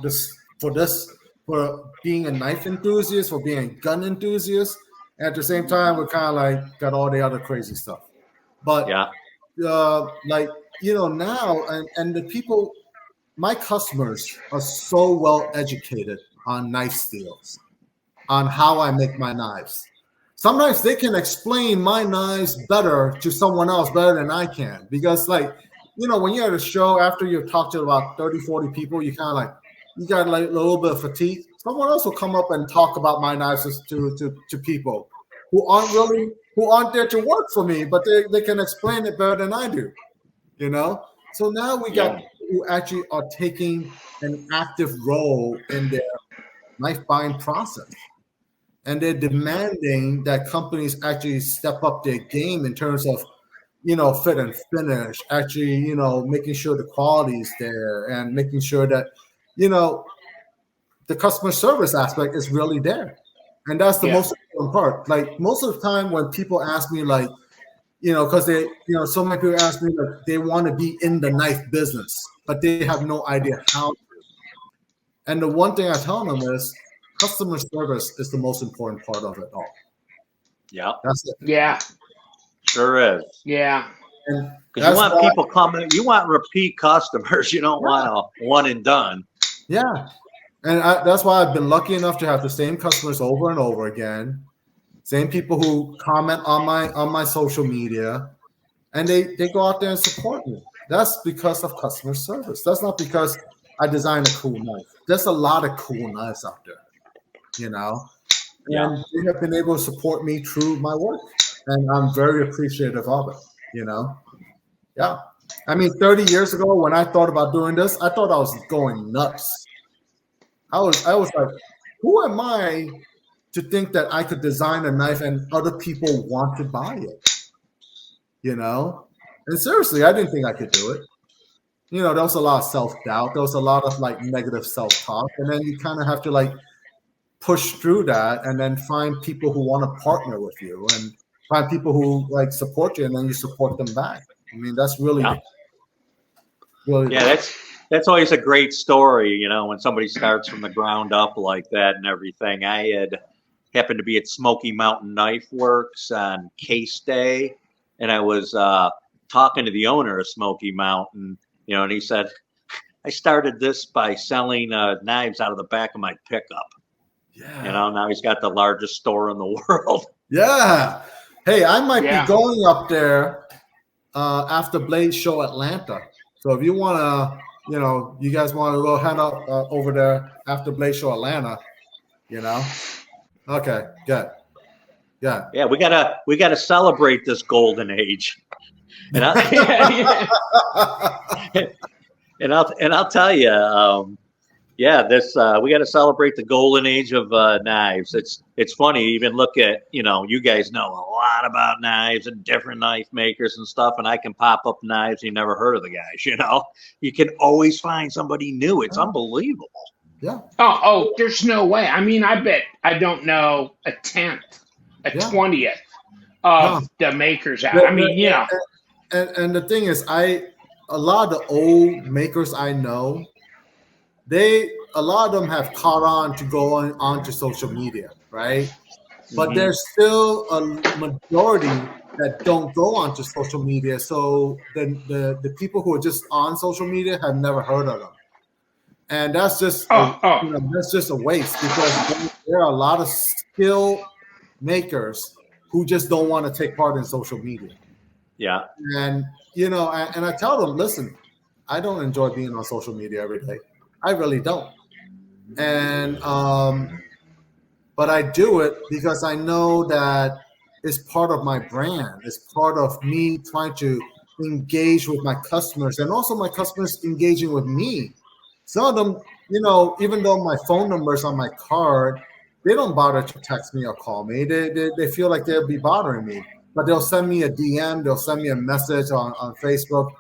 being a knife enthusiast, for being a gun enthusiast. And at the same time, we're kind of like got all the other crazy stuff. But Yeah. now and the people, my customers are so well educated on knife steels, on how I make my knives. Sometimes they can explain my knives better to someone else better than I can. Because when you're at a show, after you've talked to about 30, 40 people, you got like a little bit of fatigue. Someone else will come up and talk about my knives to people who aren't there to work for me, but they can explain it better than I do. So now we got people who actually are taking an active role in their knife buying process. And they're demanding that companies actually step up their game in terms of, fit and finish, actually, making sure the quality is there and making sure that, the customer service aspect is really there. And that's the most important part. Like most of the time when people ask me like, because they, so many people ask me like they want to be in the knife business, but they have no idea how to. And the one thing I tell them is customer service is the most important part of it all. Yeah. That's it. Yeah. Sure is. Yeah. And because you want people coming, you want repeat customers. You don't want a one and done. Yeah. And that's why I've been lucky enough to have the same customers over and over again. Same people who comment on my social media, and they go out there and support me. That's because of customer service. That's not because I designed a cool knife. There's a lot of cool knives out there, and they have been able to support me through my work, and I'm very appreciative of it. Yeah. I mean, 30 years ago when I thought about doing this, I thought I was going nuts. I was like, who am I to think that I could design a knife and other people want to buy it? And seriously, I didn't think I could do it. There was a lot of self-doubt. There was a lot of like negative self-talk. And then you kind of have to like push through that and then find people who want to partner with you and find people who like support you and then you support them back. I mean, that's really, that's always a great story, when somebody starts from the ground up like that and everything. I had happened to be at Smoky Mountain Knife Works on Case Day, and I was talking to the owner of Smoky Mountain, and he said, I started this by selling knives out of the back of my pickup. Yeah. Now he's got the largest store in the world. Yeah. Hey, I might be going up there after Blade Show Atlanta. So if you want to, you guys want to go head up over there after Blade Show Atlanta, Okay, good. Yeah. Yeah, we gotta celebrate this golden age. And I'll tell you, we got to celebrate the golden age of knives. It's funny. Even look at you guys know a lot about knives and different knife makers and stuff, and I can pop up knives you never heard of the guys. You can always find somebody new. It's unbelievable. Yeah. Oh, there's no way. I mean, I bet I don't know a 10th, a 20th of the makers out. I mean, And the thing is, a lot of the old makers I know, a lot of them have caught on to go onto social media, right? but there's still a majority that don't go onto social media. So the people who are just on social media have never heard of them, and that's just that's just a waste because there are a lot of skill makers who just don't want to take part in social media. Yeah. And and I tell them, listen, I don't enjoy being on social media every day. I really don't. And but I do it because I know that it's part of my brand. It's part of me trying to engage with my customers and also my customers engaging with me. Some of them, even though my phone number is on my card, they don't bother to text me or call me. They feel like they'll be bothering me, but they'll send me a DM, they'll send me a message on Facebook,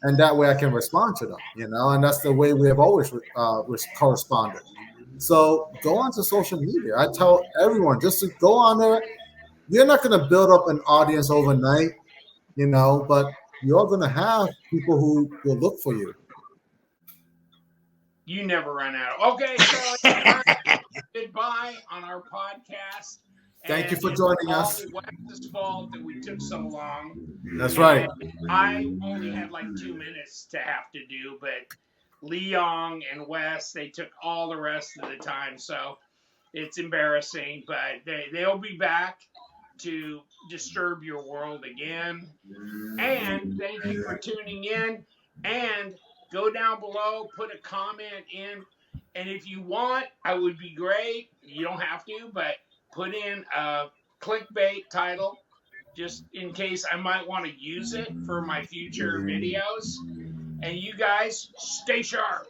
and that way I can respond to them, and that's the way we have always corresponded. So go onto social media. I tell everyone just to go on there. You're not going to build up an audience overnight, but you're going to have people who will look for you. You never run out. Okay, so goodbye on our podcast. Thank you for joining us. It's Wes's fault that we took so long. That's right. I only had like 2 minutes to have to do, but Liong and Wes, they took all the rest of the time, so it's embarrassing, but they'll be back to disturb your world again. And thank you for tuning in, and go down below, put a comment in, and if you want, I would be great. You don't have to, but put in a clickbait title just in case I might want to use it for my future videos. And you guys, stay sharp.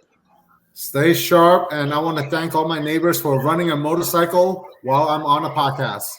Stay sharp. And I want to thank all my neighbors for running a motorcycle while I'm on a podcast.